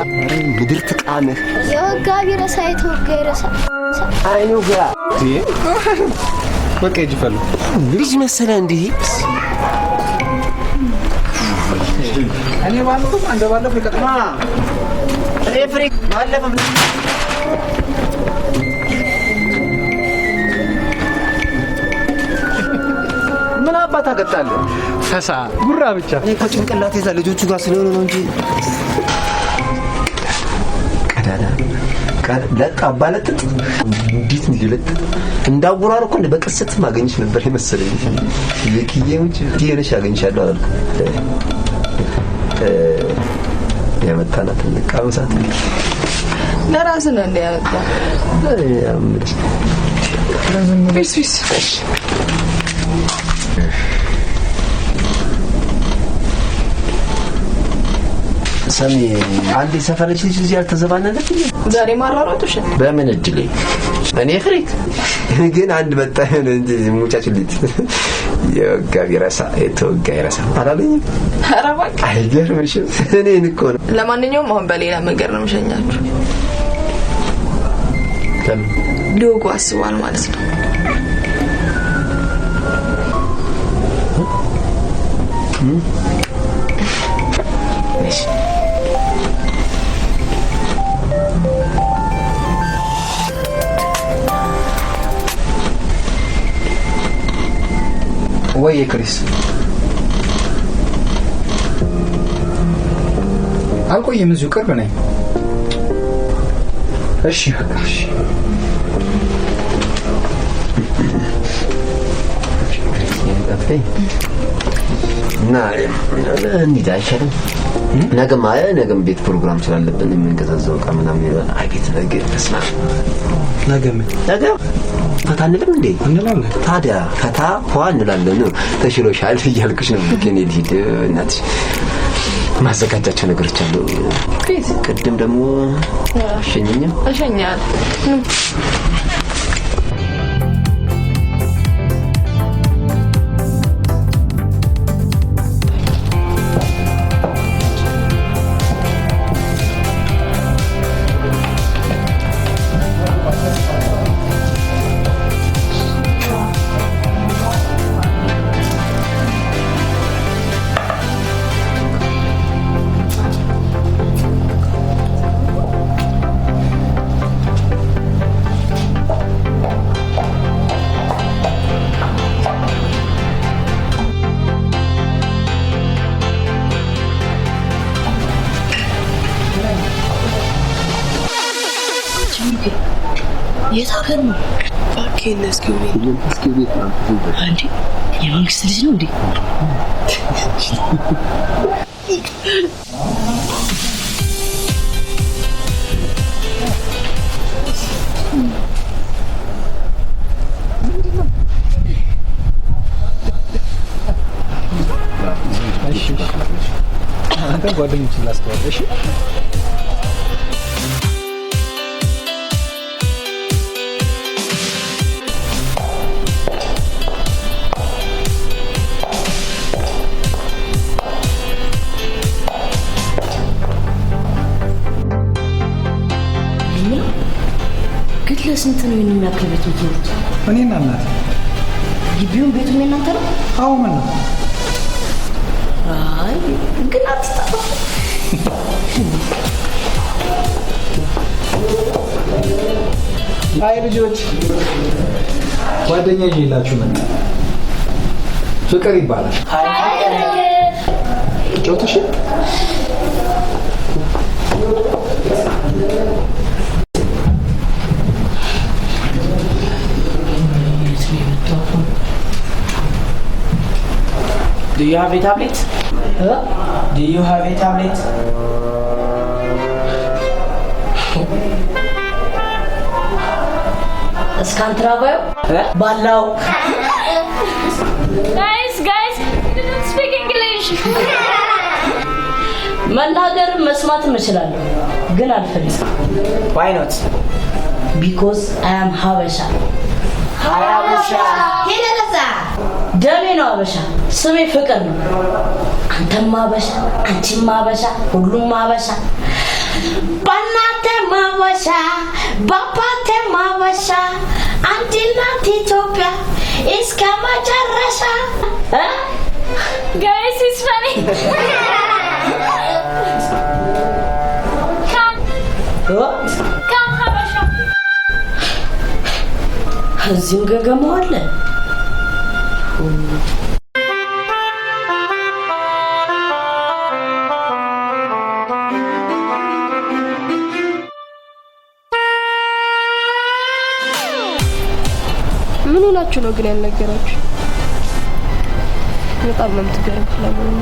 ምድር ትቃንህ። የወጋ ቢረሳ የተወጋ ይረሳ። አይኑ ጋ በቃ ይጅፈሉ ልጅ መሰለህ እንዲህ እኔ ባለፈው ባለፈው ይቀጥማ እኔ ፍሪክ ባለፈው ምን አባታ ገጣለህ? ፈሳ ጉራ ብቻ እኔ ከጭንቅላቴ እዛ ልጆቹ ጋር ስለሆነ ነው እንጂ ቀዳዳ ለጣባለት እንዴት እንዲለጥ እንዳውራር እኮ እንደ በቅስት ማገኝሽ ነበር የመሰለኝ። የኪዬውጭ ዲነሽ ያገኝሻለሁ አልኩ። ያመጣናት እንቃውሳት ለራስ ነው እንደ ያመጣ ያምጭ ቢስቢስ ሰሚ አንዴ ሰፈረች ልጅ እዚህ ያልተዘባነለት ዛሬ ማራራጡሽ በምን እድሌ እኔ ፍሪክ ግን አንድ መጣ እንጂ ሙጫጭልት የወጋ ቢረሳ የተወጋ ይረሳ አላለኝም? ኧረ እባክህ አይገርምሽም? እኔን እኮ ነው። ለማንኛውም አሁን በሌላ መንገድ ነው የምሸኛችሁ። ለምን? ሊወጉ አስቧል ማለት ነው። ወይ ክሪስ አልቆይም፣ እዚሁ ቅርብ ነኝ። እሺ በቃ እሺ። እና እንዴት አይሻልም? ነገም ቤት ፕሮግራም ስላለብን የምንገዛዘው ዕቃ ምናምን ይላል። አይ ቤት ነገ ተስማ ነገ ፈታ እንልም እንዴ? እንላለን። ታዲያ ፈታ ፏ እንላለን። ተሽሎሻል እያልኩሽ ነው። ግን ሄድ እናትሽ ማዘጋጃቸው ነገሮች አሉ። ቅድም ደግሞ አሸኘኝ አሸኛል የት ሀገር ነው? ባኬን እስኪ ቤት ነው አንዴ የመንግስት ልጅ ነው እንዴ? አንተ ጓደኞችን ላስተዋወቅሽ። ለስንት ነው የሚያክል ቤት የምትኖሩት? እኔና እናቴ። ግቢውን ቤቱም የእናንተ ነው? አዎ። ምን ነው? አይ ግን አትጣጣ። አይ ልጆች ጓደኛ ይዤላችሁ መጣ። ፍቅር ይባላል። ጮትሽ Do you have a tablet? Do you have a tablet? Scan travel? Balau. Guys, don't speak English. መናገር መስማትም እችላለሁ ግን አልፈልግም። Why not? Because I am ሀበሻ። ሀበሻ ሄደለዛ ደሜ ነው ሀበሻ። ስሜ ፍቅር ነው። አንተም ሀበሻ፣ አንቺም ሀበሻ፣ ሁሉም ሀበሻ። በእናትም ሀበሻ፣ በአባትም ሀበሻ። አንድ እናት ኢትዮጵያ እስከ መጨረሻ። Guys, it's funny. Come, ሀበሻ። እዚህም ገገማው አለ። ምን ሆናችሁ ነው ግን ያልነገራችሁ? በጣም ነው የምትገርም። ለምን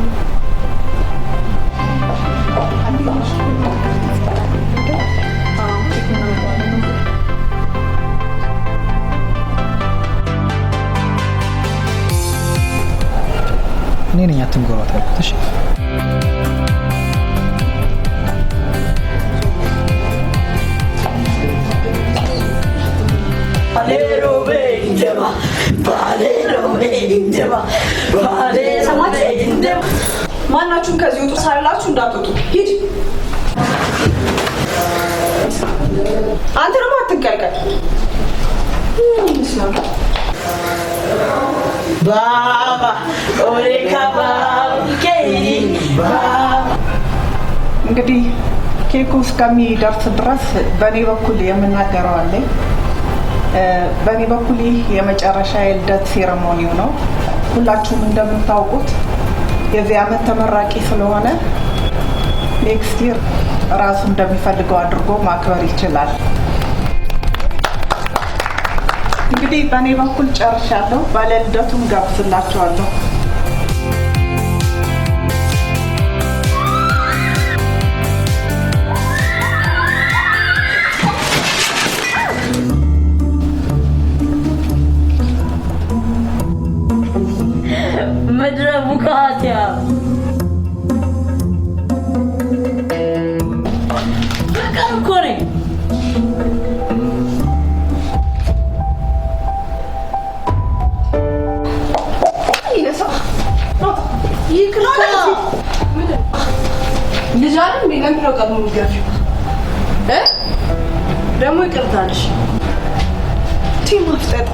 እኔ ነኝ አትንጎራት ያልኩት። እሺ Balero be injema, balero be injema, ሁላችሁም ከዚህ ወጡ ሳላችሁ እንዳትወጡ ሂድ አንተ ደግሞ አትንቀልቀል ባባ ኦሬካ ባባ እንግዲህ ኬኩ እስከሚደርስ ድረስ በእኔ በኩል የምናገረው አለኝ በእኔ በኩል የመጨረሻ የልደት ሴረሞኒው ነው ሁላችሁም እንደምታውቁት የዚህ ዓመት ተመራቂ ስለሆነ ኔክስት ይር ራሱ እንደሚፈልገው አድርጎ ማክበር ይችላል እንግዲህ በእኔ በኩል ጨርሻለሁ ባለ ልደቱን ጋብዝላችኋለሁ ምድረ ቡካቲያ በቃ እኮ ነኝ ይቅርታ ልጅ አይደል እንዴ ለምን ነው ቀድሞ የሚገርፊው ደግሞ ይቅርታልሽ ቲም አፍጠጥ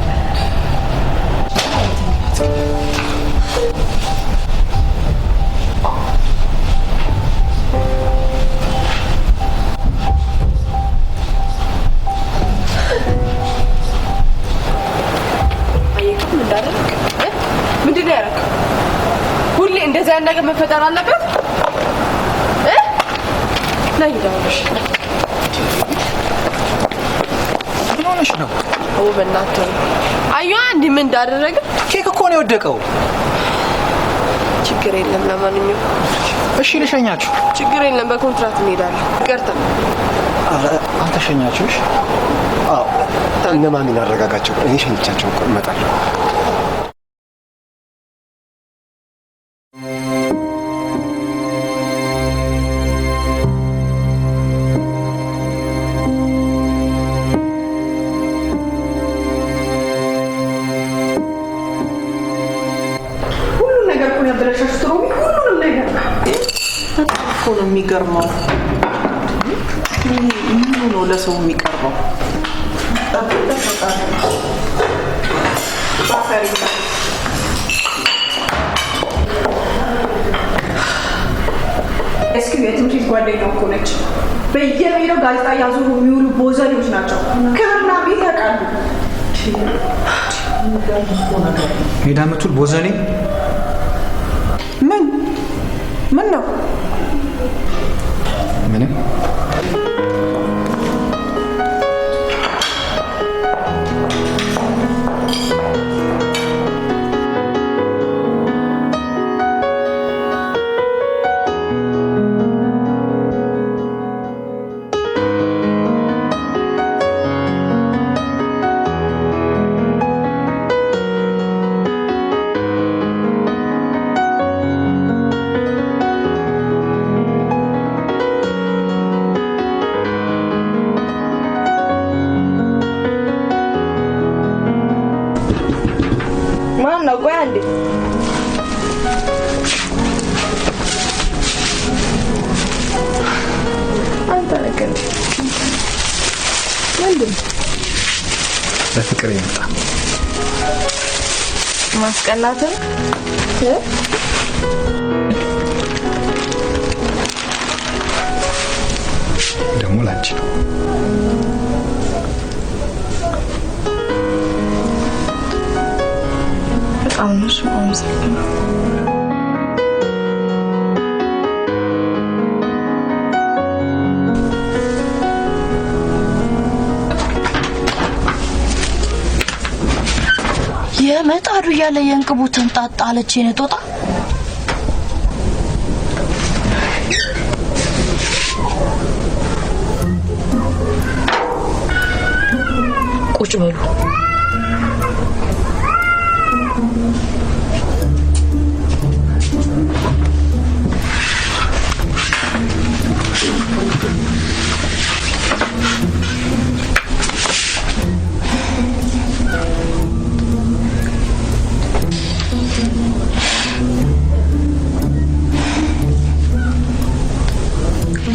ምንድን ነው ያደረገው? ሁሌ እንደዚህ አይነት ነገር መፈጠር አለበት? ነይ ደውልሽ። ምን ሆነሽ ነው? በእናትህ አዩ አንድ ምን እንዳደረገ ኬክ እኮ ነው የወደቀው። ችግር የለም ለማንኛውም እሺ ልሸኛችሁ። ችግር የለም በኮንትራት እንሄዳለን። ይቅርታ አንተ ሸኛችሁሽ? አዎ እነ ማሚን አረጋጋቸው። እኔ ሸኝቻቸው እመጣለሁ። ነው የሚገርመው ምን ነው ለሰው የሚቀርበው እስኪ የትምክህት ጓደኛው እኮ ነች በየሜዳው ጋዜጣ ያዙሩ የሚውሉ ቦዘኔዎች ናቸው ክብርና ቤት ያውቃሉ ሜዳ የምትውል ቦዘኔ ምን ነው ምንም ነው ቆይ አንዴ አንተ ነገር ምንድን በፍቅር ይመጣ ማስቀናትን ደግሞ ላንቺ ነው አሁንሽ አመሰግናለሁ የመጣዱ ያለ የእንቅቡ ተንጣጣለች የነጦጣ ቁጭ በሉ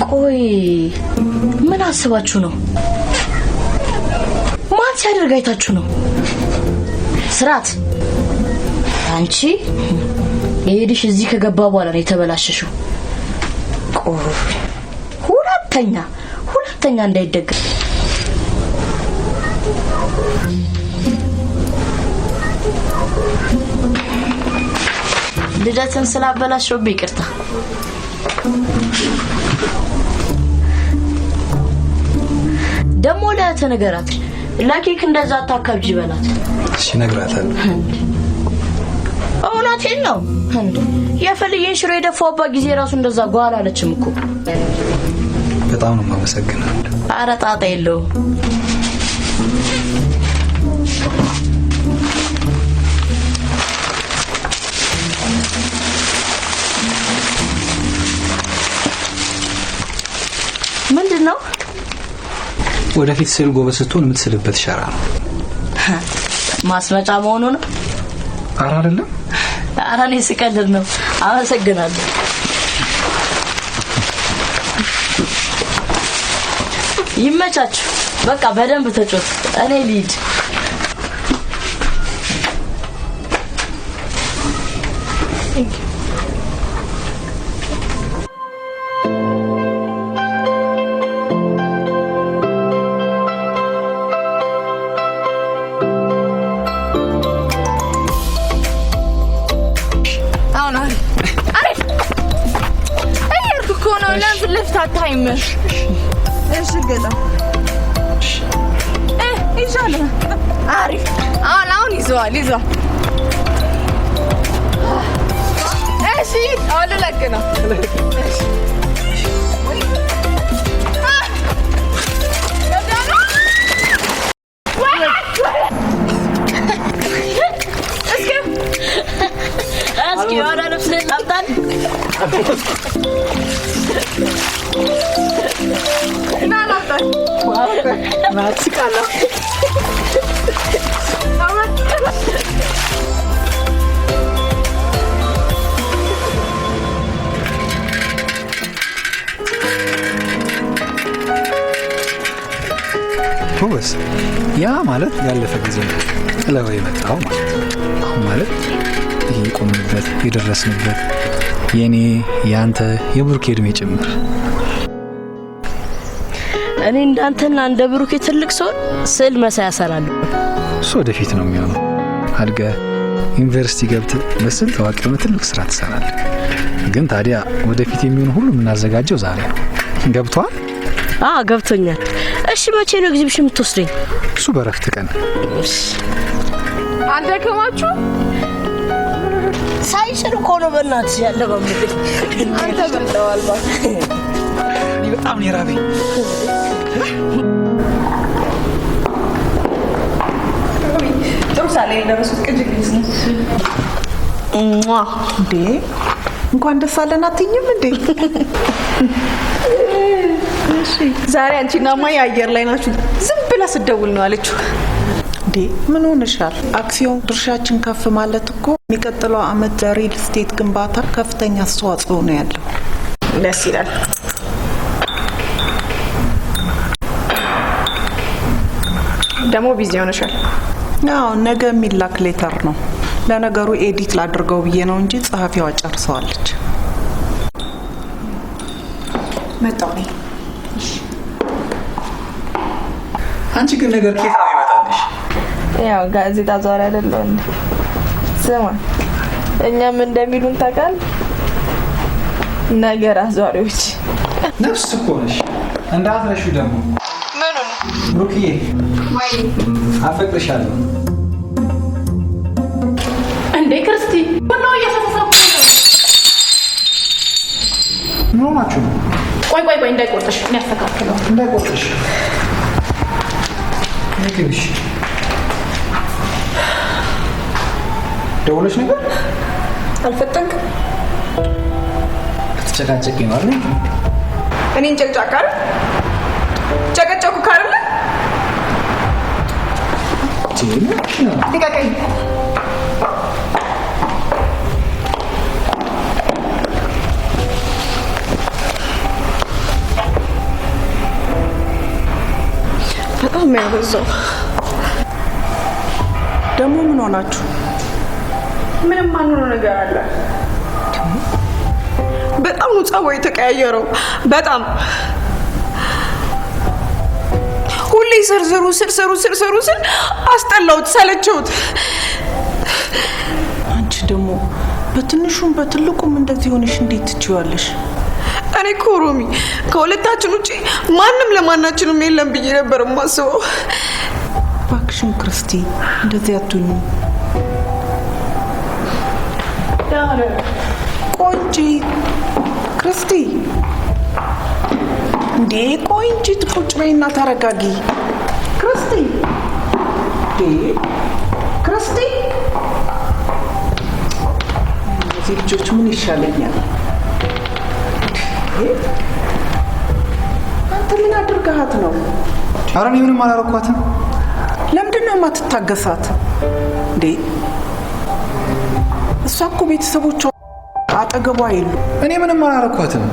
ቆይ ምን አስባችሁ ነው? ማን ሲያደርግ አይታችሁ ነው? ስራት አንቺ የሄድሽ እዚህ ከገባ በኋላ ነው የተበላሸሽው። ቆይ ሁለተኛ እንዳይደገም። ልደትን ስላበላሽው ይቅርታ። ደሞ ለተነገራት ለኬክ እንደዛ አታካብጂ በላት። እሺ እነግራታለሁ። እውነቴን ነው። የፈልዬን ሽሮ የደፋውባት ጊዜ ራሱ እንደዛ ጓል አለችም እኮ። በጣም ነው የማመሰግነው። ኧረ ጣጣ የለውም። ምንድነው? ወደፊት ስዕል ጎበዝ ስትሆን የምትስልበት ሸራ ነው። ማስመጫ መሆኑ ነው? ኧረ አይደለም። ኧረ እኔ ስቀልድ ነው። አመሰግናለሁ። ይመቻችሁ። በቃ በደንብ ተጫወቱ። እኔ ልሂድ። እሺ ገዛ ይሻላል። አሪፍ አሁን ይዟል። እሺ አሁን ለክ ነው። እሺ እስኪ ወደ ልብስ ላምጣን። ማስቃላ ሆስ ያ ማለት ያለፈ ጊዜ ነው። ጥለው የመጣው ማለት አሁን ማለት ይሄ ቆምንበት የደረስንበት የኔ ያንተ የብሩኬ እድሜ ጭምር። እኔ እንዳንተና እንደ ብሩኬ ትልቅ ሰው ስዕል መሳይ ያሰራሉ። እሱ ወደፊት ነው የሚሆነው። አድገህ ዩኒቨርሲቲ ገብተህ በስዕል ታዋቂ ሆነህ ትልቅ ስራ ትሰራለህ። ግን ታዲያ ወደፊት የሚሆን ሁሉ የምናዘጋጀው ዛሬ ነው። ገብቷል? ገብቶኛል። እሺ መቼ ነው ኤግዚቢሽን የምትወስደኝ? እሱ በረፍት ቀን። አልደከማችሁ? ሳይችል እኮ ነው በእናትሽ ያለበው። አንተ በልተዋል። በጣም ነው የራበኝ። ጥሩ ሳለ የደረሱት ቅጅግስ እንዴ! እንኳን ደስ አለን አትይኝም እንዴ? ዛሬ አንቺና ማይ አየር ላይ ናችሁ። ዝም ብላ ስትደውል ነው አለችው። እንዴ ምን ሆነሻል? አክሲዮን ድርሻችን ከፍ ማለት እኮ የሚቀጥለው አመት ሪል ስቴት ግንባታ ከፍተኛ አስተዋጽኦ ነው ያለው። ደስ ይላል። ደግሞ ቢዚ ሆነሻል። ያው ነገ የሚላክ ሌተር ነው። ለነገሩ ኤዲት ላድርገው ብዬ ነው እንጂ ጸሐፊዋ ጨርሰዋለች። መጣሁ ነኝ። አንቺ ግን ነገር ከየት ነው ይመጣልሽ? ያው ጋዜጣ ዛሬ አይደለም እንዴ? ስማ እኛም እንደሚሉን ታውቃለህ፣ ነገር አዟሪዎች ነፍስ እኮ ነሽ። እንዳትረሹ ደግሞ ምኑ ብሩክዬ፣ ወይ አፈቅርሻለሁ። እንዴ ክርስቲ ምን እየተፈሰሰ ነው ናችሁ? ቆይ እንዳይቆርጥሽ እኔ አስተካክለው። እንዳይቆርጥሽ ነግብሽ ደውለሽ ነበር? አልፈጠንክም? ተጨቃጨቂ ነው አይደል? እኔን ጨቅጫቃ አይደል? ጨቀጨኩ ካርለ ልቀቀኝ። በጣም ነው ያበዛው። ደግሞ ምን ሆናችሁ? ምንም ማንሆነው ነገር አለ። በጣም ነው ጸባዩ የተቀያየረው። በጣም ሁሌ ስርስሩ ስር አስጠላሁት፣ ሰለቸሁት። አንቺ ደግሞ በትንሹም በትልቁም እንደዚህ ሆነሽ እንዴት ትችያለሽ? እኔ እኮ ሮሚ ከሁለታችን ውጪ ማንም ለማናችንም የለም ብዬ ነበር የማስበው። እባክሽን ክርስቲ እንደዚህ አትሁኝ። ቆንጂ ክርስቲ እንዴ ቆንጂ ቁጭ በይና ተረጋጊ። ክርስቲ ክርስቲ እነዚህ ልጆች ምን ይሻለኛል? አንተ ምን አድርገሃት ነው? ኧረ እኔ ምንም አላረኳትም። ለምንድን ነው የማትታገሳት እንዴ? እሷ እኮ ቤተሰቦቿ አጠገቧ የሉ። እኔ ምንም አላረኳትም።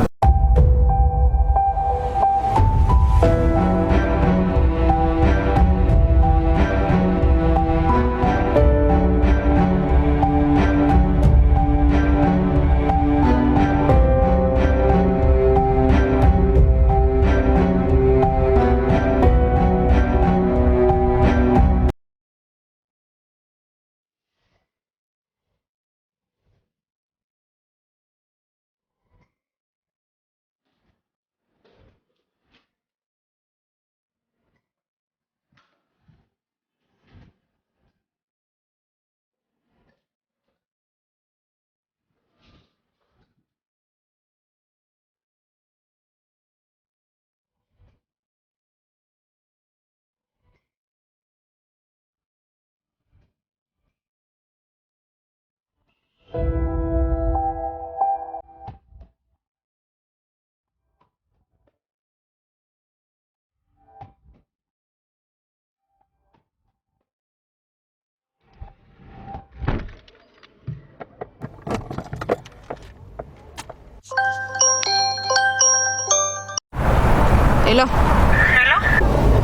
ሄሎ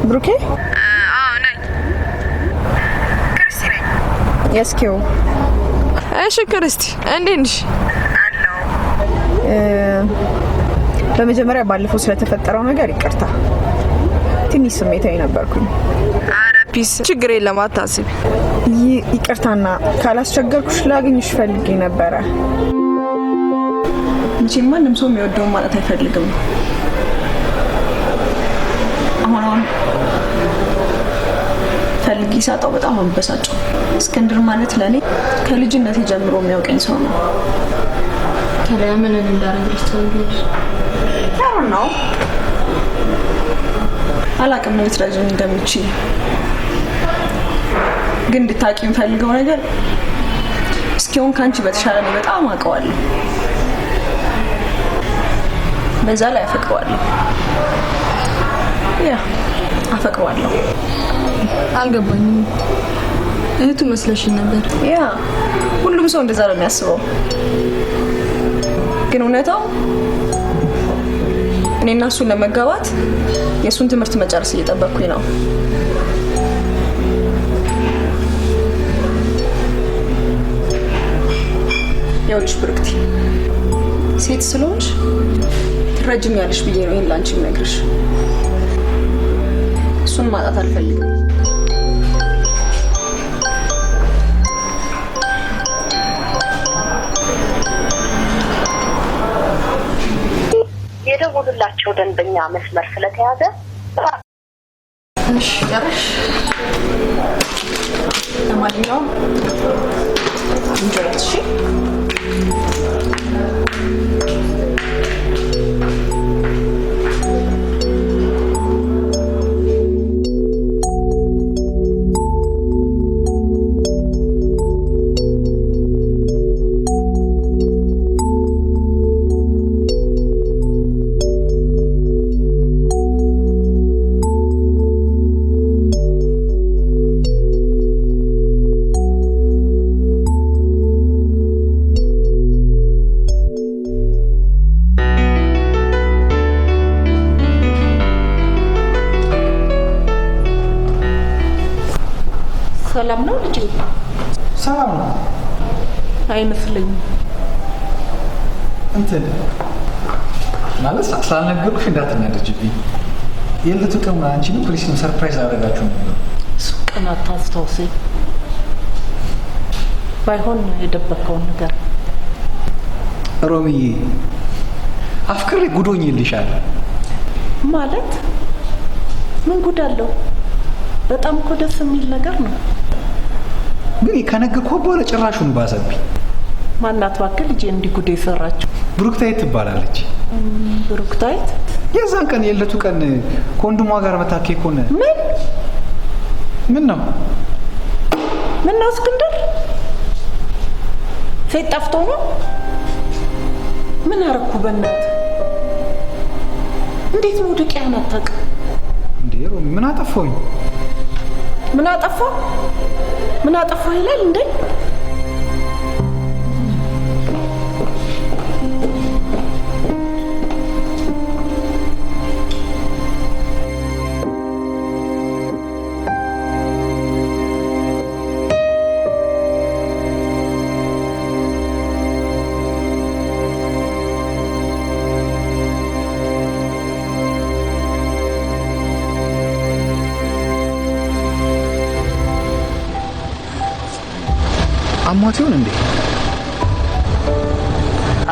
ብሩኬ? አዎ ነኝ። ክርስቲ ነኝ። የስኪው እሺ ክርስቲ እንዴት ነሽ? በመጀመሪያ ባለፈው ስለተፈጠረው ነገር ይቅርታ። ትንሽ ስሜታዊ ነበርኩኝ። ኧረ ፒስ ችግር የለም አታስቢ። ይቅርታና ካላስቸገርኩሽ ላገኝሽ ፈልጌ ነበረ። እንጂ ማንም ሰው የሚወደውን ማለት አይፈልግም። አሁን ፈልጌ ሳጣው በጣም አንበሳጨው። እስክንድር ማለት ለኔ ከልጅነቴ ጀምሮ የሚያውቀኝ ሰው ነው። ታዲያ ምን እንዳደረግሽ ታውቂያለሽ? ነው አላውቅም ምን ልትረጂኝ እንደምችል፣ ግን እንድታውቂ የምፈልገው ነገር እስኪሆን ካንቺ በተሻለ ነው በጣም አውቀዋለሁ። በዛ ላይ አፈቅረዋለሁ። ያ አፈቅረዋለሁ። አልገባኝም። እህቱ መስለሽኝ ነበር። ያ ሁሉም ሰው እንደዛ ነው የሚያስበው፣ ግን እውነታው እኔና እሱን ለመጋባት የእሱን ትምህርት መጨረስ እየጠበቅኩኝ ነው። ያውልሽ ብርክቲ፣ ሴት ስለሆንሽ ትረጅኛለሽ ብዬ ነው ይሄን ላንቺ የምነግርሽ። እሱን ማጣት አልፈልግም። የደወሉላቸው ደንበኛ መስመር ስለተያዘ እሺ ያረሽ ለማንኛውም እንጆይ እሺ። ሰላም ነው ልጄ? ሰላም ነው አይመስለኝም። እንትን ማለት ስላልነገርኩሽ እንዳትናደጅብኝ። የልቱ ቀን አንቺንም ፖሊስንም ሰርፕራይዝ አደረጋችሁ ነበር። እሱ ቀን አታስታውሰኝ። ባይሆን የደበቀውን ነገር ሮሚዬ፣ አፍቅሬ ጉዶኝልሻል። ማለት ምን ጉድ አለው? በጣም እኮ ደስ የሚል ነገር ነው። ግን ከነገርኩ በኋላ ጭራሹን ባሰብኝ። ማናት እባክህ ልጄ እንዲህ ጉድ የሰራችው? ብሩክታይት ትባላለች። ብሩክታይት? የዛን ቀን የለቱ ቀን ከወንድሟ ጋር መታከ ሆነ። ምን ነው እስክንድር? ሴት ጠፍቶ ነው? ምን አረኩ በእናትህ? እንዴት መውደቂያን አታውቅም እንዴ? ሮሚ ምን አጠፋሁኝ? ምን አጠፋ ይላል እንዴ? አሟት ይሆን እንዴ?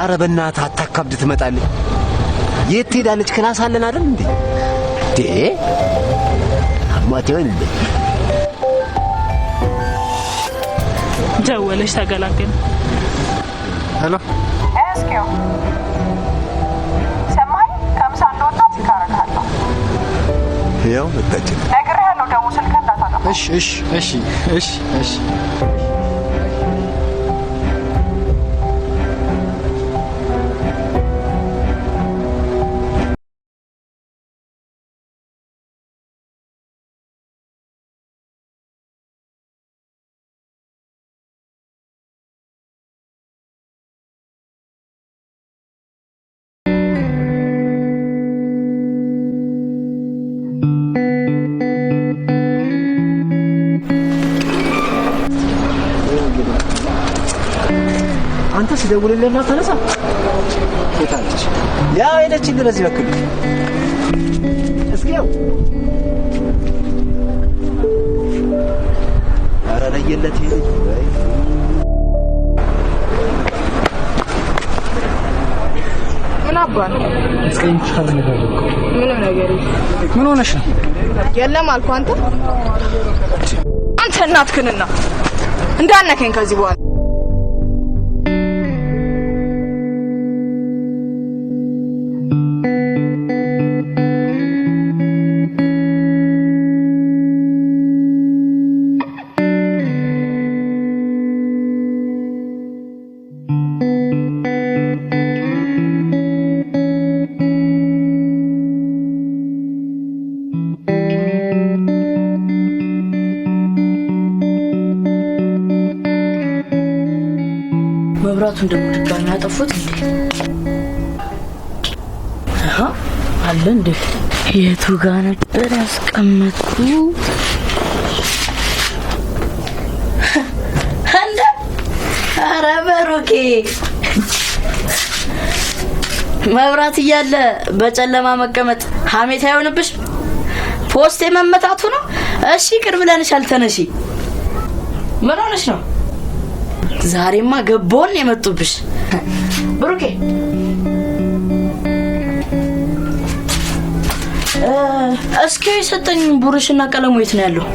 አረ በእናትህ አታካብድ፣ ትመጣለች። የት ትሄዳለች? ክላስ አለን አይደል እንዴ? አሟት ይሆን እንዴ? ደወለች፣ ተገላገለ። ሄሎ እስኪው ሰማይ ከምሳ እንደወጣት ይካረካለሁ። ያው መጣች። ነግሬሃለሁ፣ ደውል፣ ስልክህን እንዳታጠፋ። እሺ አንተ ሲደውልልህና ተነሳ ሴታለች። ያው ሄደች እንደዚህ በኩል እስኪው አረ ለየለት ይሄ ምን አባል እስከኝ ሻል ነገር ምንም ነገር ምን ሆነሽ ነው? የለም አልኩ። አንተ እናትክንና እንዳነከኝ ከዚህ በኋላ መብራቱን ደግሞ ድጋሚ ያጠፉት እንዴ? አለ እንዴ? የቱ ጋር ነበር ያስቀመጥኩ? እንዴ! ኧረ በሮኬ መብራት እያለ በጨለማ መቀመጥ ሀሜት አይሆንብሽ? ፖስቴ መመታቱ ነው። እሺ ቅርብ ብለንሻል፣ ተነሺ። ምን ሆነሽ ነው? ዛሬማ ገቦን የመጡብሽ ብሩኬ። እስኪ የሰጠኝ ቡርሽና ቀለሙ የት ነው ያለው?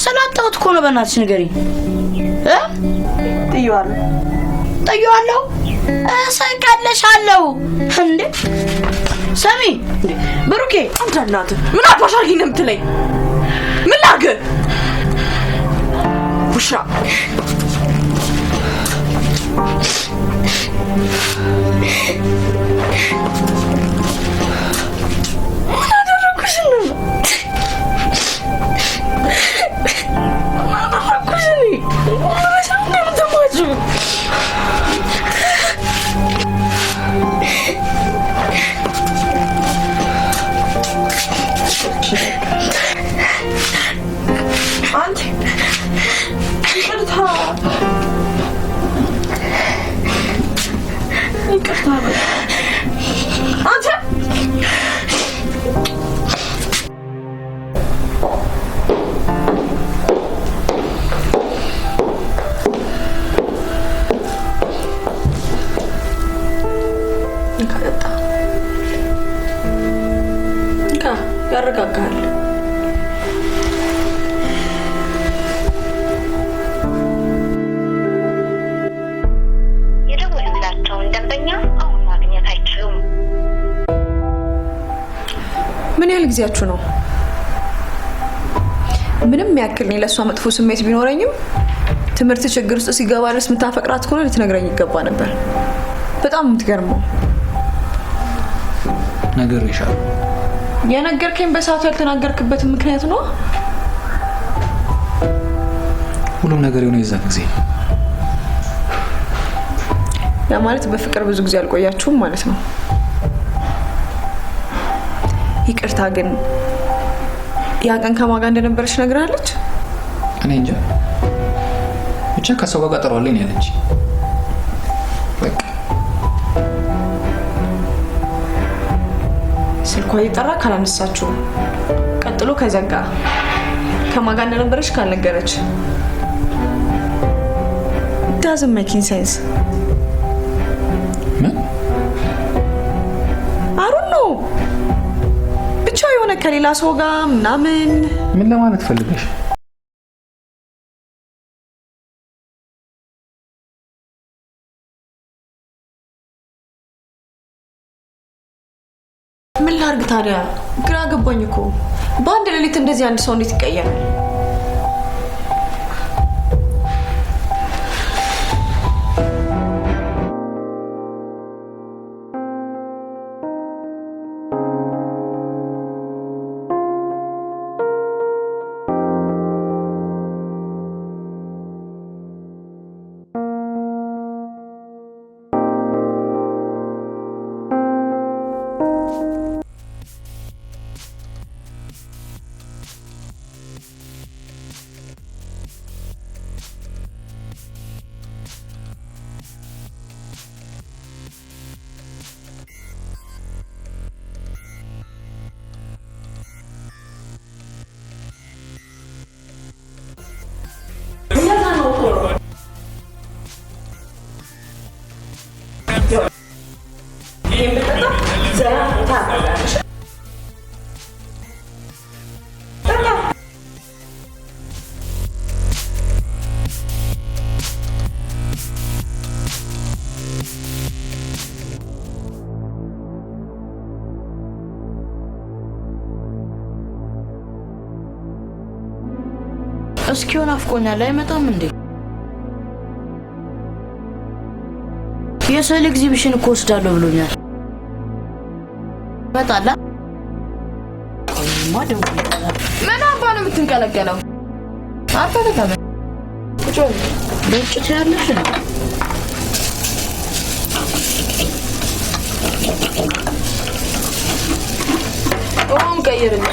ስላጣሁት እኮ ነው። በእናትሽ ንገሪኝ። ጥዬዋለሁ። እሰቅልሻለሁ እንዴ? ሰሚ ብሩኬ፣ አንተ እናትህ ምን አባሽ አድርጊ ነው የምትለኝ? ምን ላድርግ? ውሻ አንቺ ይቅርታ አንቺ ያረጋጋል። የደወሉላቸውን ደንበኛ አሁን ማግኘት አይችሉም። ምን ያህል ጊዜያችሁ ነው? ምንም ያክል እኔ ለእሷ መጥፎ ስሜት ቢኖረኝም ትምህርት ችግር ውስጥ ሲገባ ድረስ የምታፈቅራት ከሆነ ልትነግረኝ ይገባ ነበር። በጣም የምትገርመው ነገር ይሻል የነገርከኝ በሰዓቱ ያልተናገርክበትን ምክንያት ነው። ሁሉም ነገር የሆነ የዛ ጊዜ ያ ማለት በፍቅር ብዙ ጊዜ አልቆያችሁም ማለት ነው። ይቅርታ ግን ያ ቀን ከማን ጋር እንደነበረች ነግራለች? እኔ እንጃ ብቻ ከሰው ጋር ቀጠሮ አለኝ ያለች። በቃ ስልኳ እየጠራ ካላነሳችሁ ቀጥሎ ከዘጋ ከማን ጋር እንደነበረች ካልነገረች doesn't make sense. I don't know. ብቻ የሆነ ከሌላ ሰው ጋር ምናምን ምን ለማለት ፈልገሽ? ምን ላድርግ ታዲያ? ግራ ገባኝ እኮ። በአንድ ሌሊት እንደዚህ አንድ ሰው እንዴት ይቀየራል? እስኪሆን አፍቆኛል። አይመጣም እንዴ? የስዕል ኤግዚቢሽን እኮ ወስዳለሁ ብሎኛል። መጣላ ምን አባ ነው የምትንቀለቀለው? አባ ተቀመ በጭት ያለሽ ነው። ኦን ቀይርልኝ።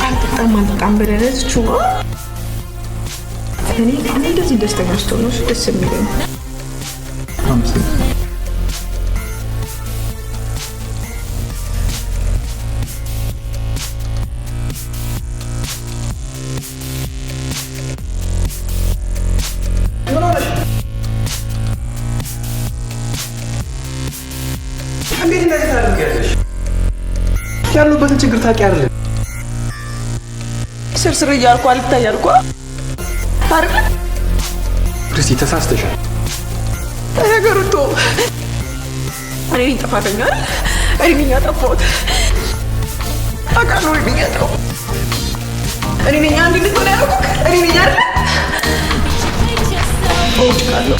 አልጠጣም ብለህ ቹማ እኔ እንደዚህ ደስተኛ ስትሆን ነው ደስ የሚለኝ። እንዴት እንደዚህ ታደርጊያለሽ? ያሉበትን ችግር ታውቂያለሽ። ስርስር እያልኩ አልታይ አልኩ አይደል? ክርስቲ ተሳስተሻል። ነገሩ ቶ እኔ ነኝ ጥፋተኛ አይደል? እኔ ነኝ ያጠፋሁት። አውቃለሁ እኔ ነኝ ያጠፋሁት። እኔ ነኝ አንድ ልትሆን ያልኩህ እኔ ነኝ አይደል? እወድቃለሁ።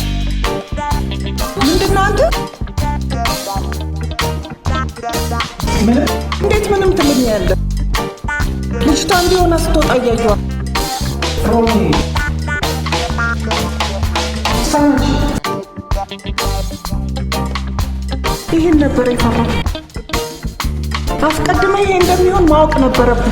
ምንድን ነው አንተ? እንዴት ምንም ትልኛለህ? ልጅቷ እንዲሆነ ስትወጣ እያየኋት ሮሚ ሳንቺ ይህን ነበር የፈራው። አስቀድመ ይሄ እንደሚሆን ማወቅ ነበረብን።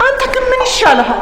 አንተ ግን ምን ይሻልሃል?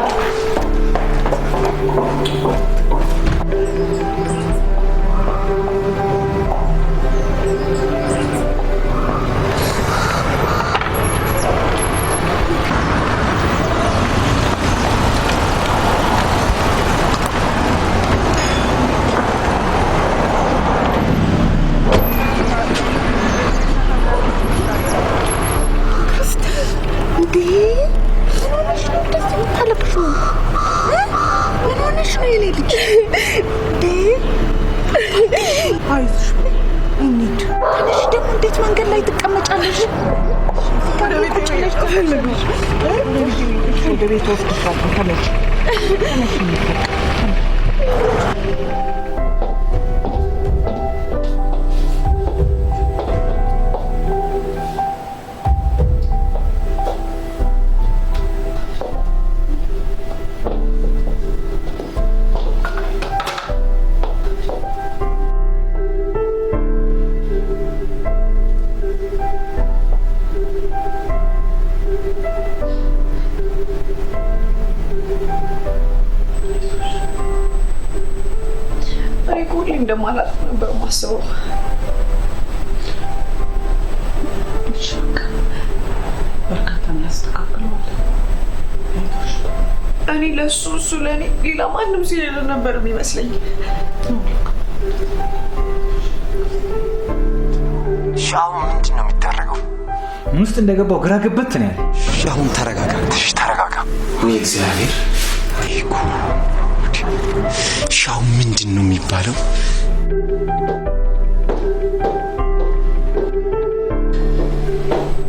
እንደማላጥ ነበር ማስበው። በርካታ ያስተካክለዋል። እኔ ለሱ እሱ ለኔ ሌላ ማንም ሲል ነበር የሚመስለኝ። ሻው ምንድን ነው የሚደረገው? ምን ውስጥ እንደገባው ግራ ገበት ነው ያለ። ሻውን ተረጋጋ፣ ተረጋጋ። ወይ እግዚአብሔር! ሻው ምንድን ነው የሚባለው?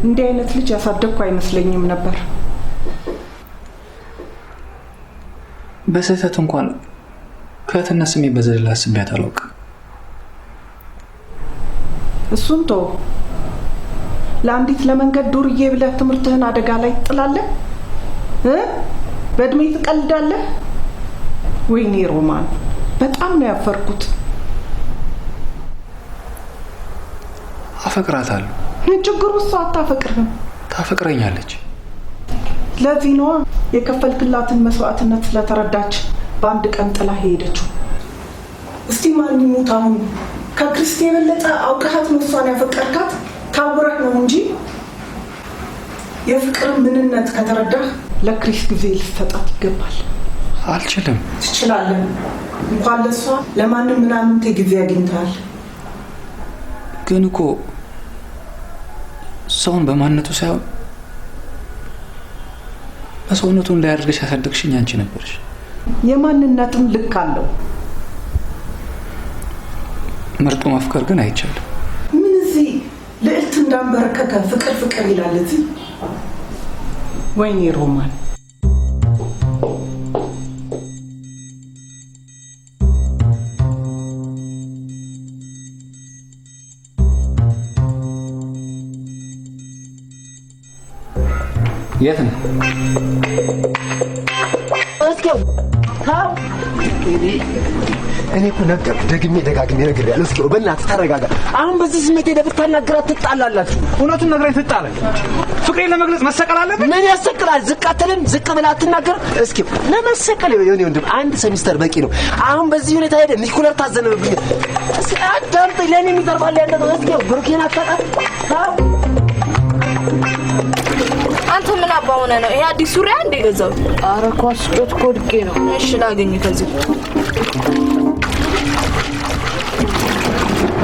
እንዲህ አይነት ልጅ ያሳደግኩ አይመስለኝም ነበር። በስህተት እንኳን ከእህትነት ስሜ በዘለላ አስቤያት አላውቅም። እሱን ተው። ለአንዲት ለመንገድ ዱርዬ ብለህ ትምህርትህን አደጋ ላይ ትጥላለህ? በእድሜ ትቀልዳለህ? ወይኔ ሮማን፣ በጣም ነው ያፈርኩት። አፈቅራታለሁ። ችግሩ እሷ አታፈቅርህም። ታፈቅረኛለች። ለዚህ ነዋ የከፈልክላትን መስዋዕትነት ስለተረዳች በአንድ ቀን ጥላ ሄደችው። እስቲ ማን ይሙት አሁን ከክርስቲ የበለጠ አውቀሃት ነው እሷን ያፈቀርካት? ታውረህ ነው እንጂ የፍቅርን ምንነት ከተረዳህ ለክሪስ ጊዜ ልትሰጣት ይገባል። አልችልም። ትችላለህ። እንኳን ለሷ ለማንም ምናምን ጊዜ አግኝተሃል። ግን እኮ ሰውን በማንነቱ ሳይሆን በሰውነቱ እንዳያደርግሽ ያሳደግሽኝ አንቺ ነበርሽ። የማንነትም ልክ አለው። መርጦ ማፍቀር ግን አይቻልም። ምን እዚህ ልዕልት እንዳንበረከከ ፍቅር ፍቅር ይላል እዚህ። ወይኔ ሮማን፣ የት ነው? ታው እኔ እኮ ነገር ደጋግሜ ነግሬያለሁ። እስኪ በእናትህ ተረጋጋ። አሁን በዚህ ስሜት ሄደህ ብታናግራት ትጣላላችሁ። እውነቱን ነግረኝ ትጣላለህ? ፍቅሬን ለመግለጽ መሰቀል አለብህ? ምን ያሰቅላል? ዝቅ አትልም? ዝቅ ብለህ አትናገር? እስኪ ለመሰቀል የኔ ወንድም አንድ ሴሚስተር በቂ ነው። አሁን በዚህ ሁኔታ ሄደህ ሚኩለር ታዘነብብኝ። እስኪ አዳምጠኝ። ለእኔ የሚጠርባል ያለ ነው። እስኪ ብሩኬን አታውቃም? ታው አንተ ምን አባ ሆነ ነው? ይሄ አዲስ ሱሪ አንዴ ገዛው። ኧረ ኳስ ጮት ኮድቄ ነው። እሺ ላገኝ ከዚህ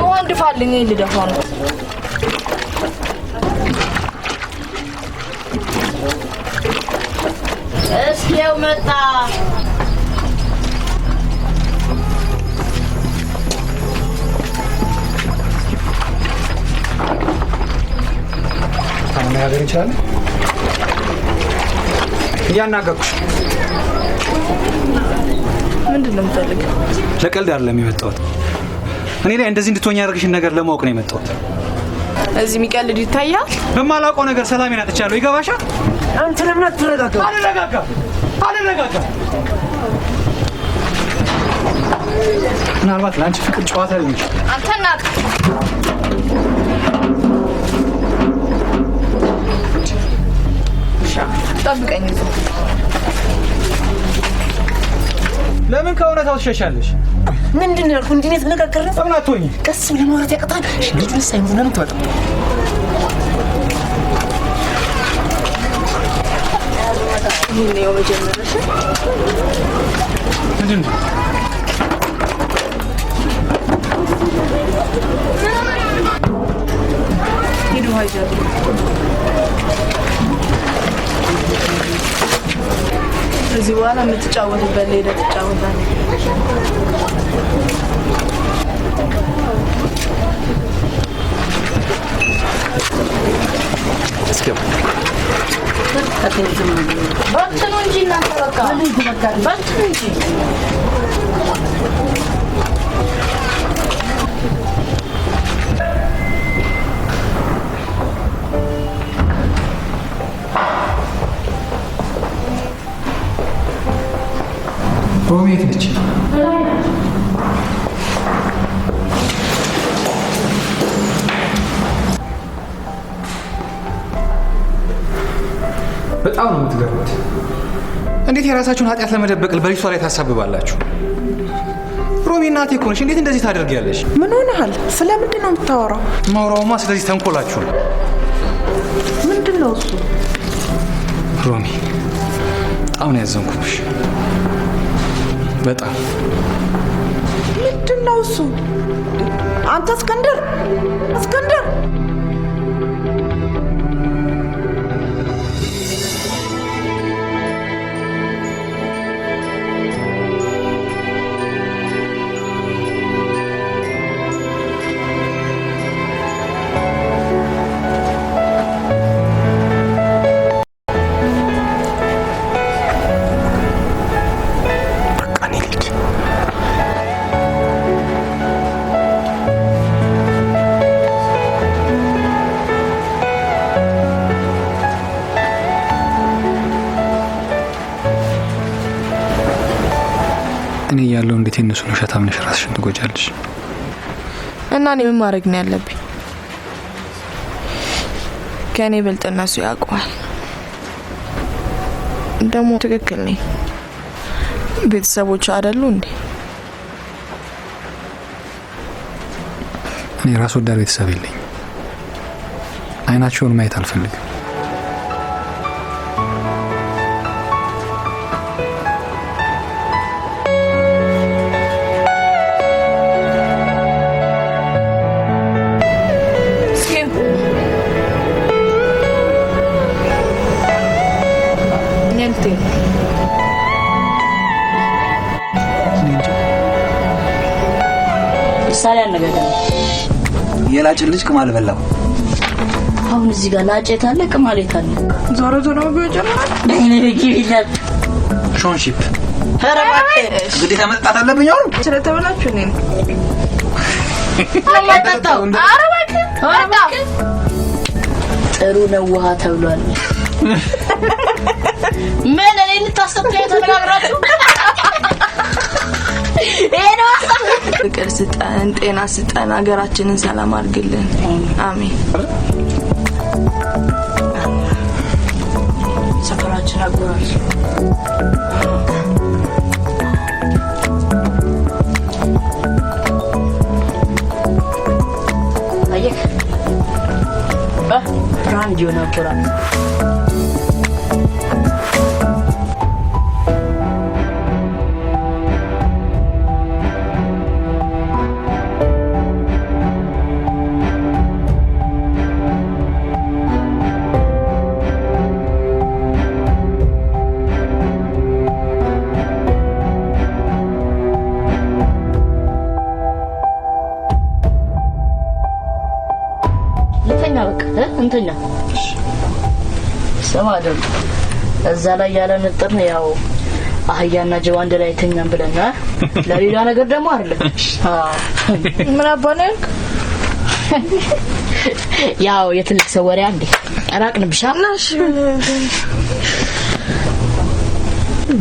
ወንድ ፋልኝ ልደፋ ነው። እስኪው መጣ። ማናገር ይችላል? እያናገርኩሽ። ምንድን ነው የምትፈልገው? ለቀልድ አይደለም የመጣሁት። እኔ ላይ እንደዚህ እንድትሆኝ ያደረግሽን ነገር ለማወቅ ነው የመጣሁት። እዚህ የሚቀልድ ይታያል። በማላውቀው ነገር ሰላሜን አጥቻለሁ። ይገባሻል? አንተ ለምን አትረጋጋም? አልረጋጋም። ምናልባት ለአንቺ ፍቅር ጨዋታ ሊሆን ይችላል። አንተ እናት ጠብቀኝ። ለምን ከእውነታው ትሸሻለሽ? ምንድን ነው ያልኩህ? እንዲህ ነው የተነጋገርነው? ለምን አትሆኝ? ቀስ ብለህ ማውራት ያቅታል። ልጁን ሳይሆን ለምን ትወጣ? ይሄን ነው መጀመሪያ። ምንድን ነው? ሂዱ ሀይጃ እዚህ በኋላ የምትጫወትበት ሄደህ ትጫወታለህ። እስኪ በትኑ እንጂ እናንተ በቃ በትኑ እንጂ። ሮሚ የት ነች? በጣም ነው የምትገርሙት። እንዴት የራሳችሁን ኃጢአት ለመደበቅ በልጅቷ ላይ ታሳብባላችሁ? ሮሚ እናቴ እኮ ነሽ። እንዴት እንደዚህ ታደርጊያለሽ? ምን ሆነሃል? ስለምንድን ነው የምታወራው? ማውራውማ ስለዚህ ተንኮላችሁ ነው። ምንድን ነው እሱ? ሮሚ በጣም ነው ያዘንኩብሽ። በጣም ምንድን ነው እሱ? አንተ እስክንድር እኔ ያለው እንዴት የነሱን ውሸት አምነሽ ራስሽን ትጎጃለሽ? እና እኔ ምን ማድረግ ነው ያለብኝ? ከእኔ በልጥ እነሱ ያውቀዋል። ደግሞ ትክክል ነኝ። ቤተሰቦች አይደሉ እንዴ? እኔ ራስ ወዳድ ቤተሰብ የለኝ። አይናቸውን ማየት አልፈልግም። ምሳሌ አነጋገር የላጭን ልጅ ቅማል በላው። አሁን እዚህ ጋር ላጭት አለ ቅማሌት አለ። ዞሮ ዞሮ ቢጀምራል እኔ ይላል ሾንሺፕ ተረባከ ግዴታ መጣት አለብኝ። አሁን ስለተበላችሁ እኔ ለማጣጣው አረባከ ጥሩ ነው ውሃ ተብሏል። ምን እኔ ልታስተካክሉ ተነጋግራችሁ ፍቅር ስጠን፣ ጤና ስጠን፣ ሀገራችንን ሰላም አድርግልን። አሜን። ሰፈራችን አጎራሽ አየክ ራንዲዮ ነበር እንተኛ ሰማደም እዛ ላይ ያለ ንጥር ነው ያው አህያና ጅብ አንድ ላይ ተኛን ብለና ለሌላ ነገር ደግሞ አይደለም። ምን አባነክ ያው የትልቅ ሰው ወሬ አንዴ አራቅንብሻ ናሽ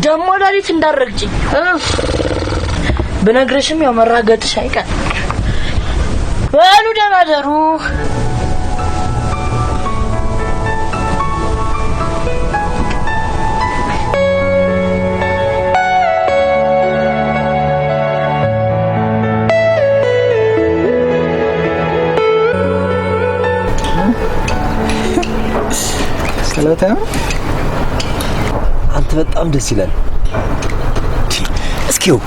ደሞ ዳሪት እንዳረግጂ በነግረሽም ያው መራገጥሽ አይቀር። በሉ ደህና ደሩ። ሰላታ አንተ በጣም ደስ ይላል። እስኪው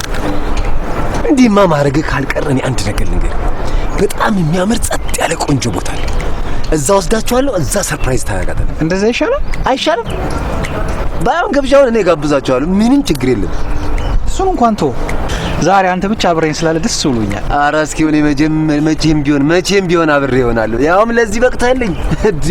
እንዲህማ ማረግ ካልቀረ እኔ አንድ ነገር ልንገር፣ በጣም የሚያምር ጸጥ ያለ ቆንጆ ቦታ አለ። እዛ ወስዳችኋለሁ። እዛ ሰርፕራይዝ ታደርጋታለህ። እንደዛ ይሻላል አይሻልም? ባይሆን ገብዣውን እኔ ጋብዛችኋለሁ። ምንም ችግር የለም። እሱን እንኳን ተው። ዛሬ አንተ ብቻ አብረኝ ስላለ ደስ ብሎኛል። ኧረ እስኪው እኔ መቼም ቢሆን አብሬ እሆናለሁ። ያውም ለዚህ በቅታለኝ እንዴ።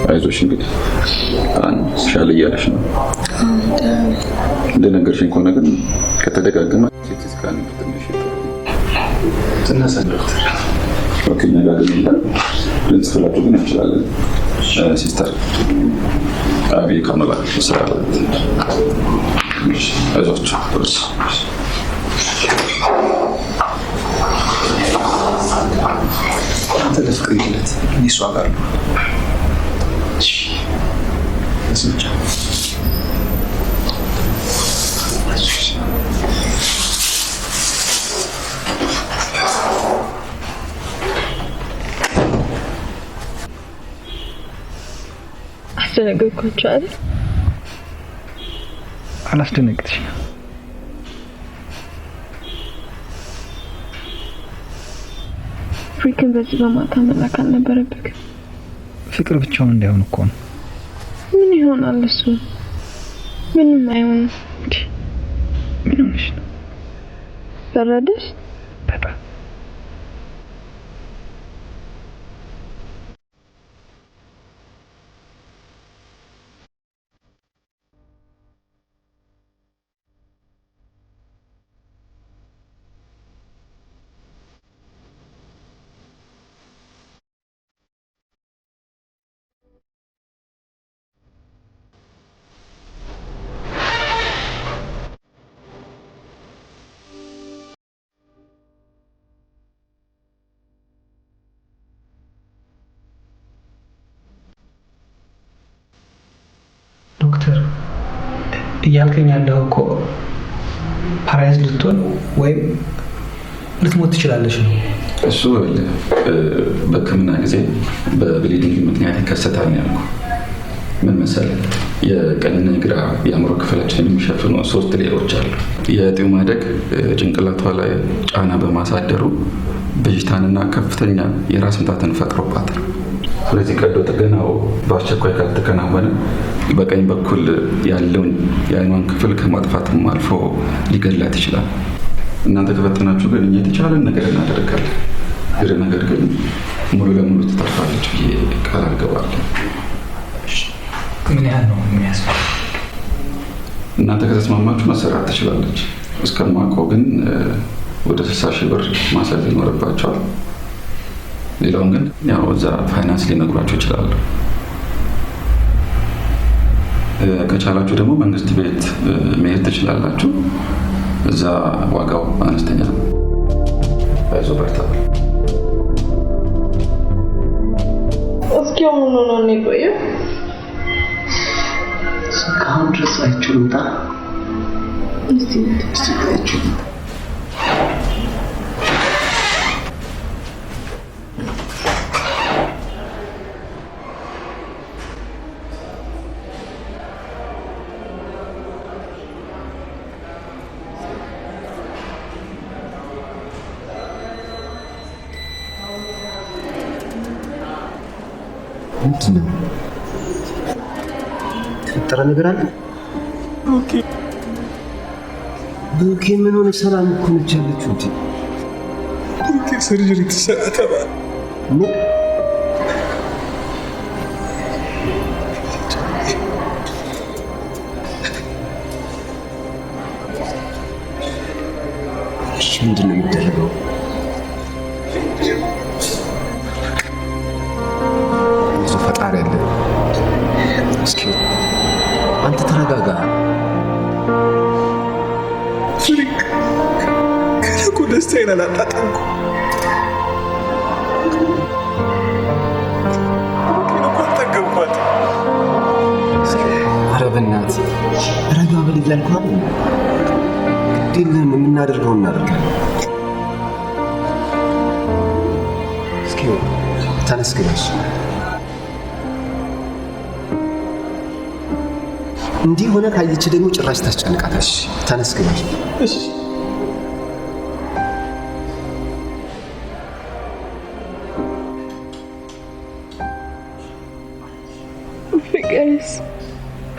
አይዞሽ እንግዲህ ሻል እያለሽ ነው። እንደነገርሽኝ ከሆነ ግን ከተደጋገመ ሲቲ ስካን ትንሽ ትነሳ ዶክተር ኦኬ ነጋገር ልንጽፍላችሁ ግን እንችላለን። ሲስተር አብይ ከመላ ስራ አይዟችሁ አንተ ለፍቅር ይለት እሷ ጋር ነው ስንቻ አስደነገጥኳቸው አይደል? አላስደነግጥሽም። ፍሪክን በዚህ በማታ መላክ አልነበረብህም። ፍቅር ብቻውን እንዳይሆን እኮ ነው። ምን ይሆናል እሱ? ምንም አይሆንም። ምን ሆነሽ ነው? በረደሽ? በጣም እያልከኝ ያለው እኮ ፓራላይዝ ልትሆን ወይም ልትሞት ትችላለች ነው። እሱ በሕክምና ጊዜ በብሊዲንግ ምክንያት ይከሰታል ነው ያልኩህ። ምን መሰለህ፣ የቀኝና የግራ የአእምሮ ክፍላችን የሚሸፍኑ 3 ሌየሮች አሉ። የእጢው ማደግ ጭንቅላቷ ላይ ጫና በማሳደሩ ብዥታንና ከፍተኛ የራስ ምታትን ፈጥሮባታል። ስለዚህ ቀዶ ጥገናው በአስቸኳይ ካልተከናወነ በቀኝ በኩል ያለውን የአይኗን ክፍል ከማጥፋትም አልፎ ሊገላት ይችላል። እናንተ ከፈተናችሁ ግን እኛ የተቻለን ነገር እናደርጋለን። ነገር ግን ሙሉ ለሙሉ ትተርፋለች ብዬ ቃል አልገባለሁ። ምን ያህል ነው የሚያስፈልግ? እናንተ ከተስማማችሁ መሰራት ትችላለች። እስከማውቀው ግን ወደ 60 ሺህ ብር ማስያዝ ይኖርባቸዋል። ሌላውን ግን ያው እዛ ፋይናንስ ሊነግሯቸው ይችላሉ። ከቻላችሁ ደግሞ መንግስት ቤት መሄድ ትችላላችሁ። እዛ ዋጋው አነስተኛ ነው። አይዞህ በርታ። እስኪ አሁን ነው የቆየው? እስካሁን ድረስ አይችሉም። እስቲ አይችሉም። ምንድን ነው የተፈጠረ ነገር አለ? ብሩኬ ምን ሆነ? ሰላም እኮ ነች ያለችው እንጂ ብሩኬ ሰርጀሪ ትሰራ ተባለ። ምንድን ነው የሚደረገው? ፈጣሪ ያለ እስኪ አንተ ተረጋጋ። ከለኩ ደስታዬን አላጣጣምኩ። አልጠገብኳት። ኧረ በእናትህ ረጋ በል እያልኩህ አይደል? ግድ የለህም፣ የምናደርገው እናደርጋለን። እስኪ ተነስ ግባሽ። እንዲህ ሆነ ካየች ደግሞ ጭራሽ ታስጨንቃታለሽ። ተነስ ግባሽ። እሺ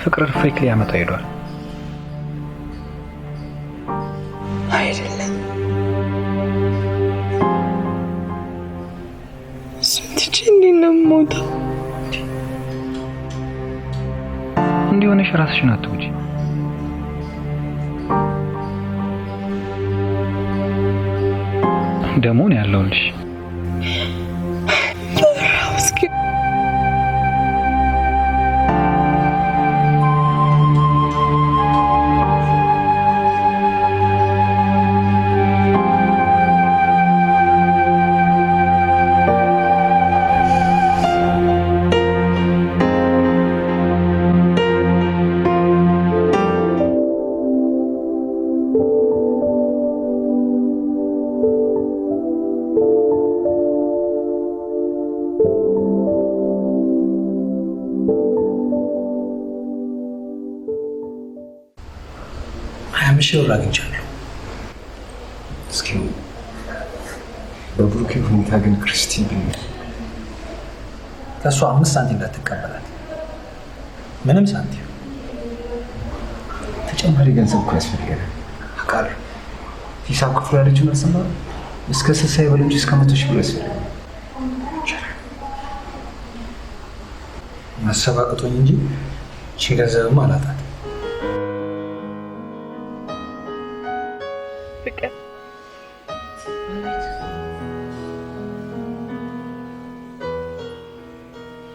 ፍቅር ፌክ ሊያመጣ ሄዷል አይደለም? ስንትቼ እንዴት ነው የምሞተው? እንዲሆነሽ ራስሽን አትውጪ። ደሞን ያለውልሽ ሺህ አግኝቻለሁ። እስኪ በብሩኬ ሁኔታ ግን ክርስቲን ከእሷ 5 ሳንቲም እንዳትቀበላት። ምንም ሳንቲም። ተጨማሪ ገንዘብ እኮ ያስፈልገናል። አውቃለሁ። ሂሳብ ክፍሉ ያለችውን አልሰማህም? እስከ 60 ይበል እንጂ እስከ 100 ሺህ ብር ያስፈልገናል። ማሰብ አቅቶኝ እንጂ ሺህ ገንዘብም አላጣት።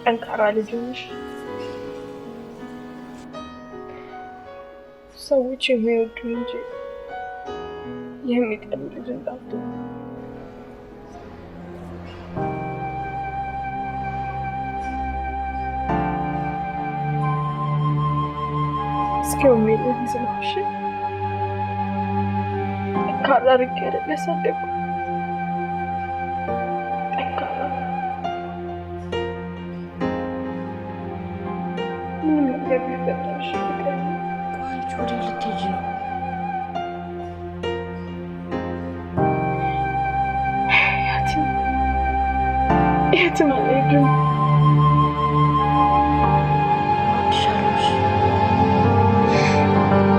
ጠንካራ ልጅ ነሽ። ሰዎች የሚወዱ እንጂ የሚጠሉ ልጅ እንዳትሆን። እስኪው የሚልህ ስለሽ ካራርቅ አይደለ ሳደኩ ምንም ነገር ቢፈጠርሽ ወደ ልትሄጂ ነው? የትም አልሄድም።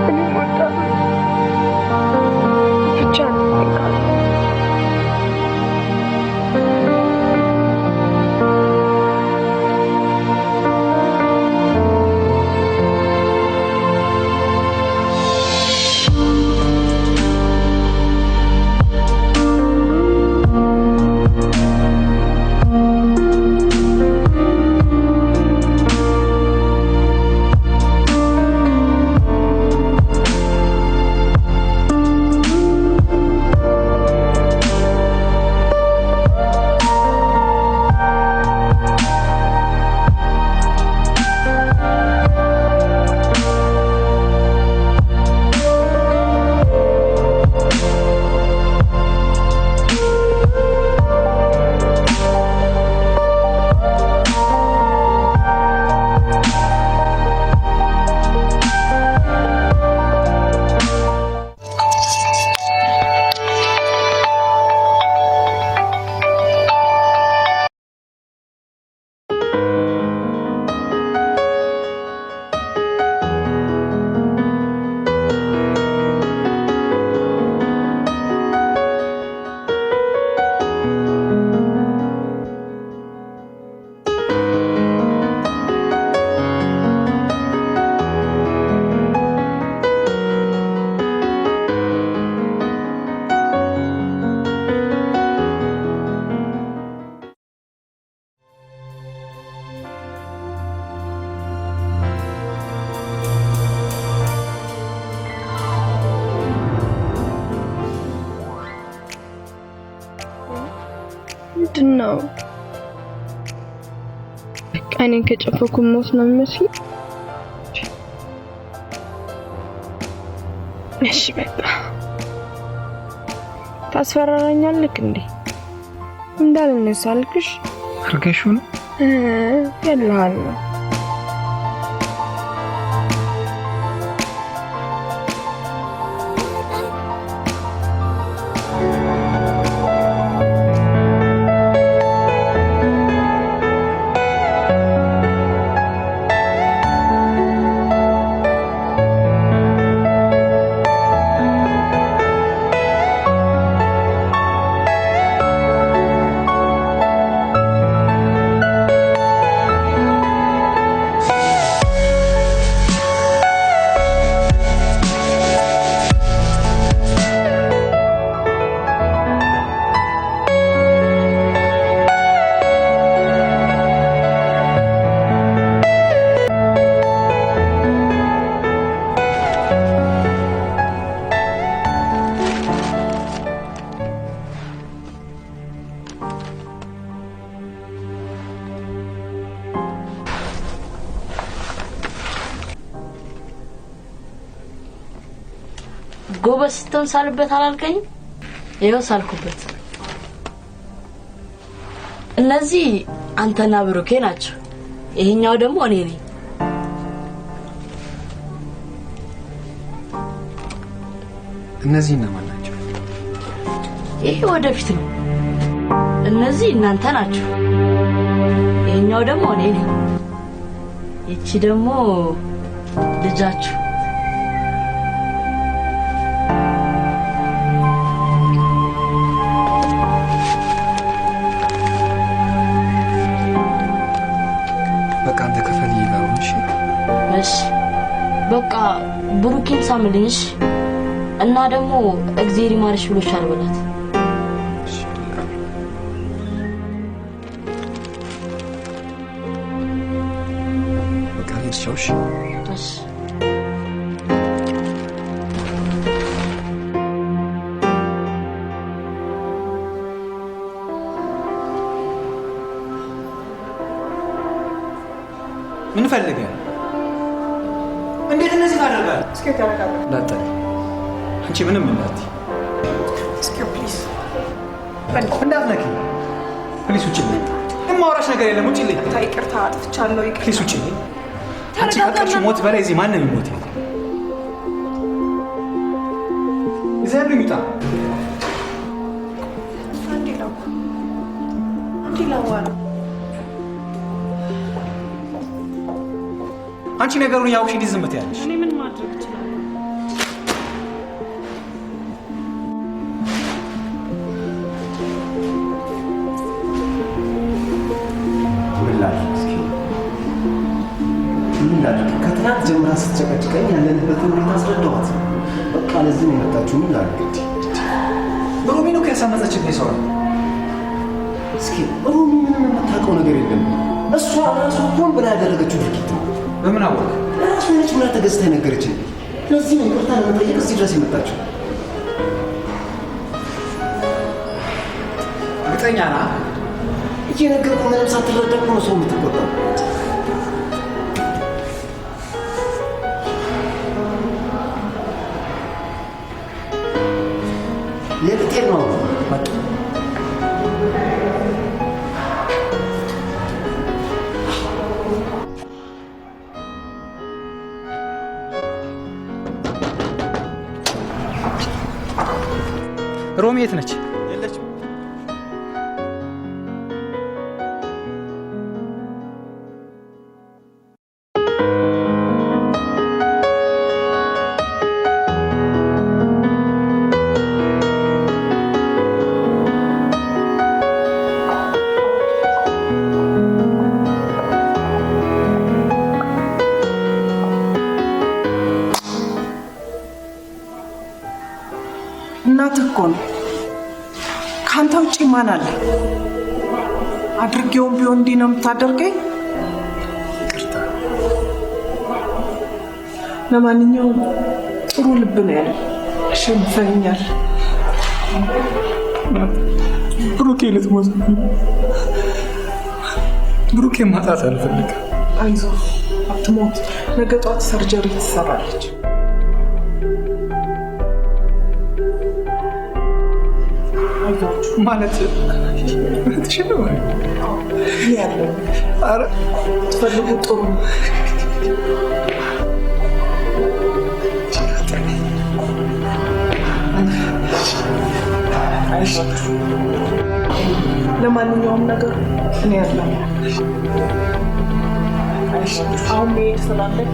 እኔም እወዳለሁ። ብቻ ምንድን ነው? በቃ እኔን ከጨፈኩ ሞት ነው የሚመስለው። እሺ በቃ ታስፈራራኛለህ እንዴ? እንዳልነሳ አልክሽ? አርገሽው ነው ያለሃል ነው። ጎበዝ ስትሆን ሳልበት አላልከኝ? ይኸው ሳልኩበት። እነዚህ አንተና ብሩኬ ናቸው። ይሄኛው ደግሞ እኔ ነኝ። እነዚህ እነማን ናቸው? ይሄ ወደፊት ነው። እነዚህ እናንተ ናቸው። ይሄኛው ደግሞ እኔ ነኝ። እቺ ደግሞ ልጃችሁ። በቃ አንተ ከፈል ይላል። እሺ በቃ ብሩኬን ሳምልኝሽ እና ደግሞ እግዚአብሔር ይማርሽ ብሎሻል በላት። በቃ ልጅሽ እሺ ምን ፈልገህ? እንዴት እንደዚህ ታደርጋለህ? እስኪ ተረጋጋ። እንዳትጠሪ አንቺ ምንም እንዳትይ። እስኪ ፕሊዝ እንዳትነኪ ፕሊዝ። ውጭልኝ። የማወራሽ ነገር የለም። ውጭልኝ። ይቅርታ አጥፍቻለሁ። ይቅርታ ፕሊዝ ውጭልኝ። አንቺ ካቀፍሽ ሞት በላይ እዚህ ማንም ይሞት የለም። እዚህ ያሉ ይምጣ። አንቺ ነገሩን ያውቅሽ እንዴት ዝም ትያለሽ? እኔ ምን ማድረግ እችላለሁ? ከትናንት ጀምራ ስትጨቀጭቀኝ ያለንበትን ሁኔታ አስረዳኋት። በቃ ለዚህ ነው የመጣችሁ። ምን ላድርግ? ሮሚ ነው ያሳመፀችብኝ ሰው ነው። እስኪ ሮሚ ምንም የምታውቀው ነገር የለም። እሷ ራሷ ሆን ብላ ያደረገችው ድርጊት ነው። በምን አወቅ? ራሷ ነች ብላ ተገዝታ የነገረችኝ። ለዚህ ነው ይቅርታ ለመጠየቅ እዚህ ድረስ የመጣችው። እርግጠኛ ና? እየነገርኩህ ምንም ሳትረዳ እኮ ነው ሰው የምትቆጣው። የልጤን ነው መጡ። ሮሚ የት ነች? የለችም። እናትህ እኮ ነው። ከአንተ ውጭ ማን አለ? አድርጌውም ቢሆን እንዲህ ነው የምታደርገኝ? ለማንኛውም ጥሩ ልብ ነው ያለ። አሸንፈኛል። ብሩኬ ልትሞት ብሩኬ ማጣት አልፈልግም። አይዞህ አትሞት። ነገ ጧት ሰርጀሪ ትሰራለች። ማለት ተሸነፈ ያለው አረ ትፈልጉ ጥሩ ለማንኛውም ነገር እኔ ያለው አሁን መሄድ ስላለብኝ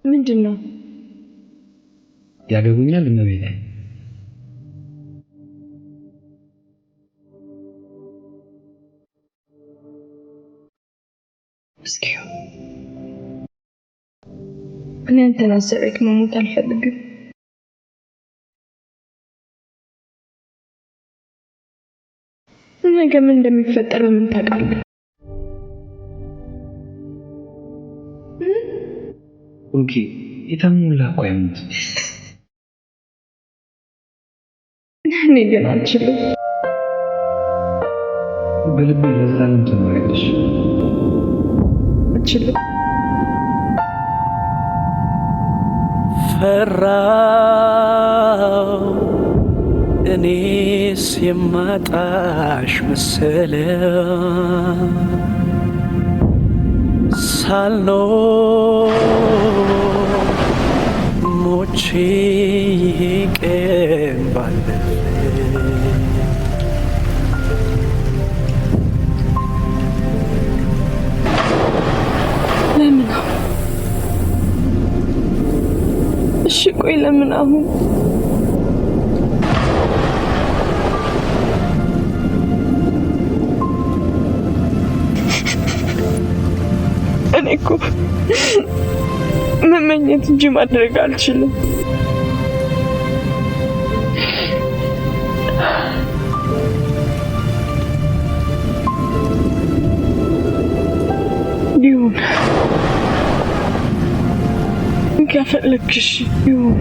ምንድን ነው? ያገቡኛል እመቤቴ። እስኪ እኔ አንተን አሰበክ መሞት አልፈልግም። ነገ ምን እንደሚፈጠር በምን ታውቃለህ? ኦኬ የታሙላ እኮ አይሞት። እኔ ግን አልችልም። በልቤ ለዘላለም ትኖሪያለሽ። አልችልም። ፈራው እኔስ የማጣሽ መሰለኝ ሳልኖር ሞቼ ቀን ባለፈ ለምን አሁን? እሺ ቆይ ለምን አሁን? እኔ እኮ ማግኘት እንጂ ማድረግ አልችልም። ይሁን ከፈለግሽ ይሁን።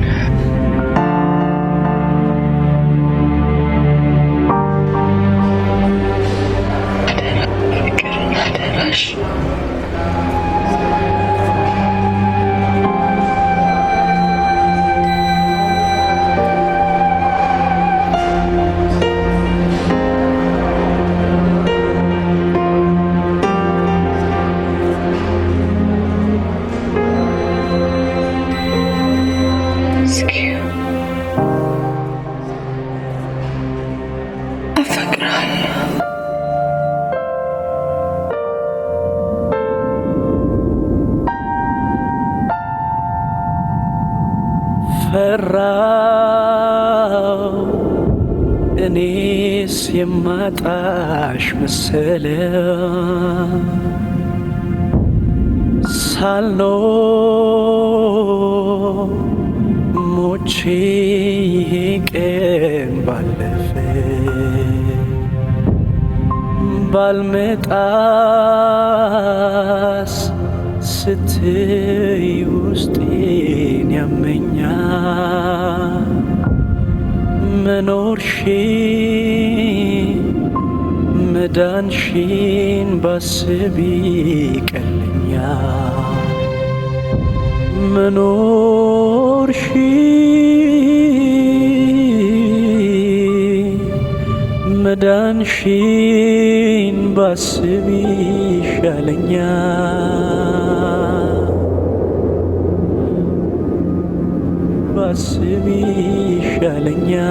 ፈራው እኔስ የማጣሽ መሰለኝ ሳልኖር ሞቼ ቀን ባለፈ ባልመጣስ ስትይ ውስጤን ያመኛል መኖርሽን መዳንሽን ባስብ ይቀለኛል መኖርሽን መዳንሽን ባስብ ይሻለኛል ባስብ ይሻለኛል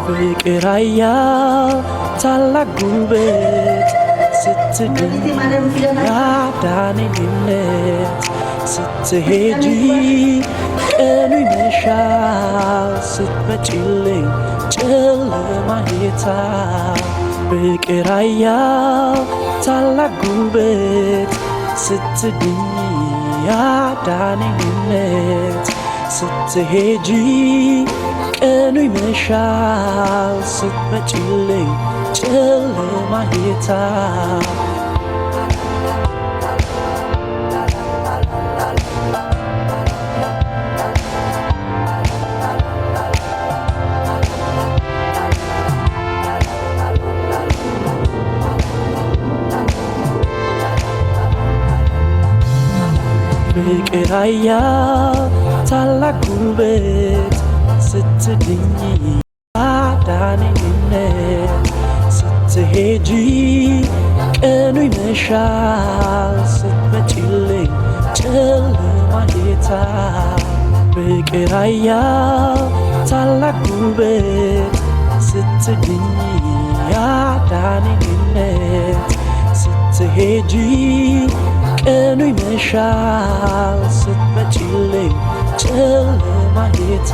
ፍቅር አያል ታላቅ ጉልበት ስትገኝ ያዳነኝነት ስትሄጂ ቀኑ ይመሻል ስትመጪልኝ ጨለማ ጌታ ፍቅር አያል ታላቅ ጉልበት ስትገኝ ያዳነኝነት ስትሄጂ ቀኑ ይመሻል ስትመጪልኝ ጨለማ ጌታ ፍቅር አያል ታላቅ ጉልበት ስትገኝ ያዳነኝነት ስትሄጂ ቀኑ ይመሻል ስትመጪልኝ ጨለማ ጌታ ፍቅር አያል ታላቅ ጉልበት ስትገኝ ያዳነኝነት ስትሄጂ ቀኑ ይመሻል ስትመጪልኝ ጨለማ ማየታ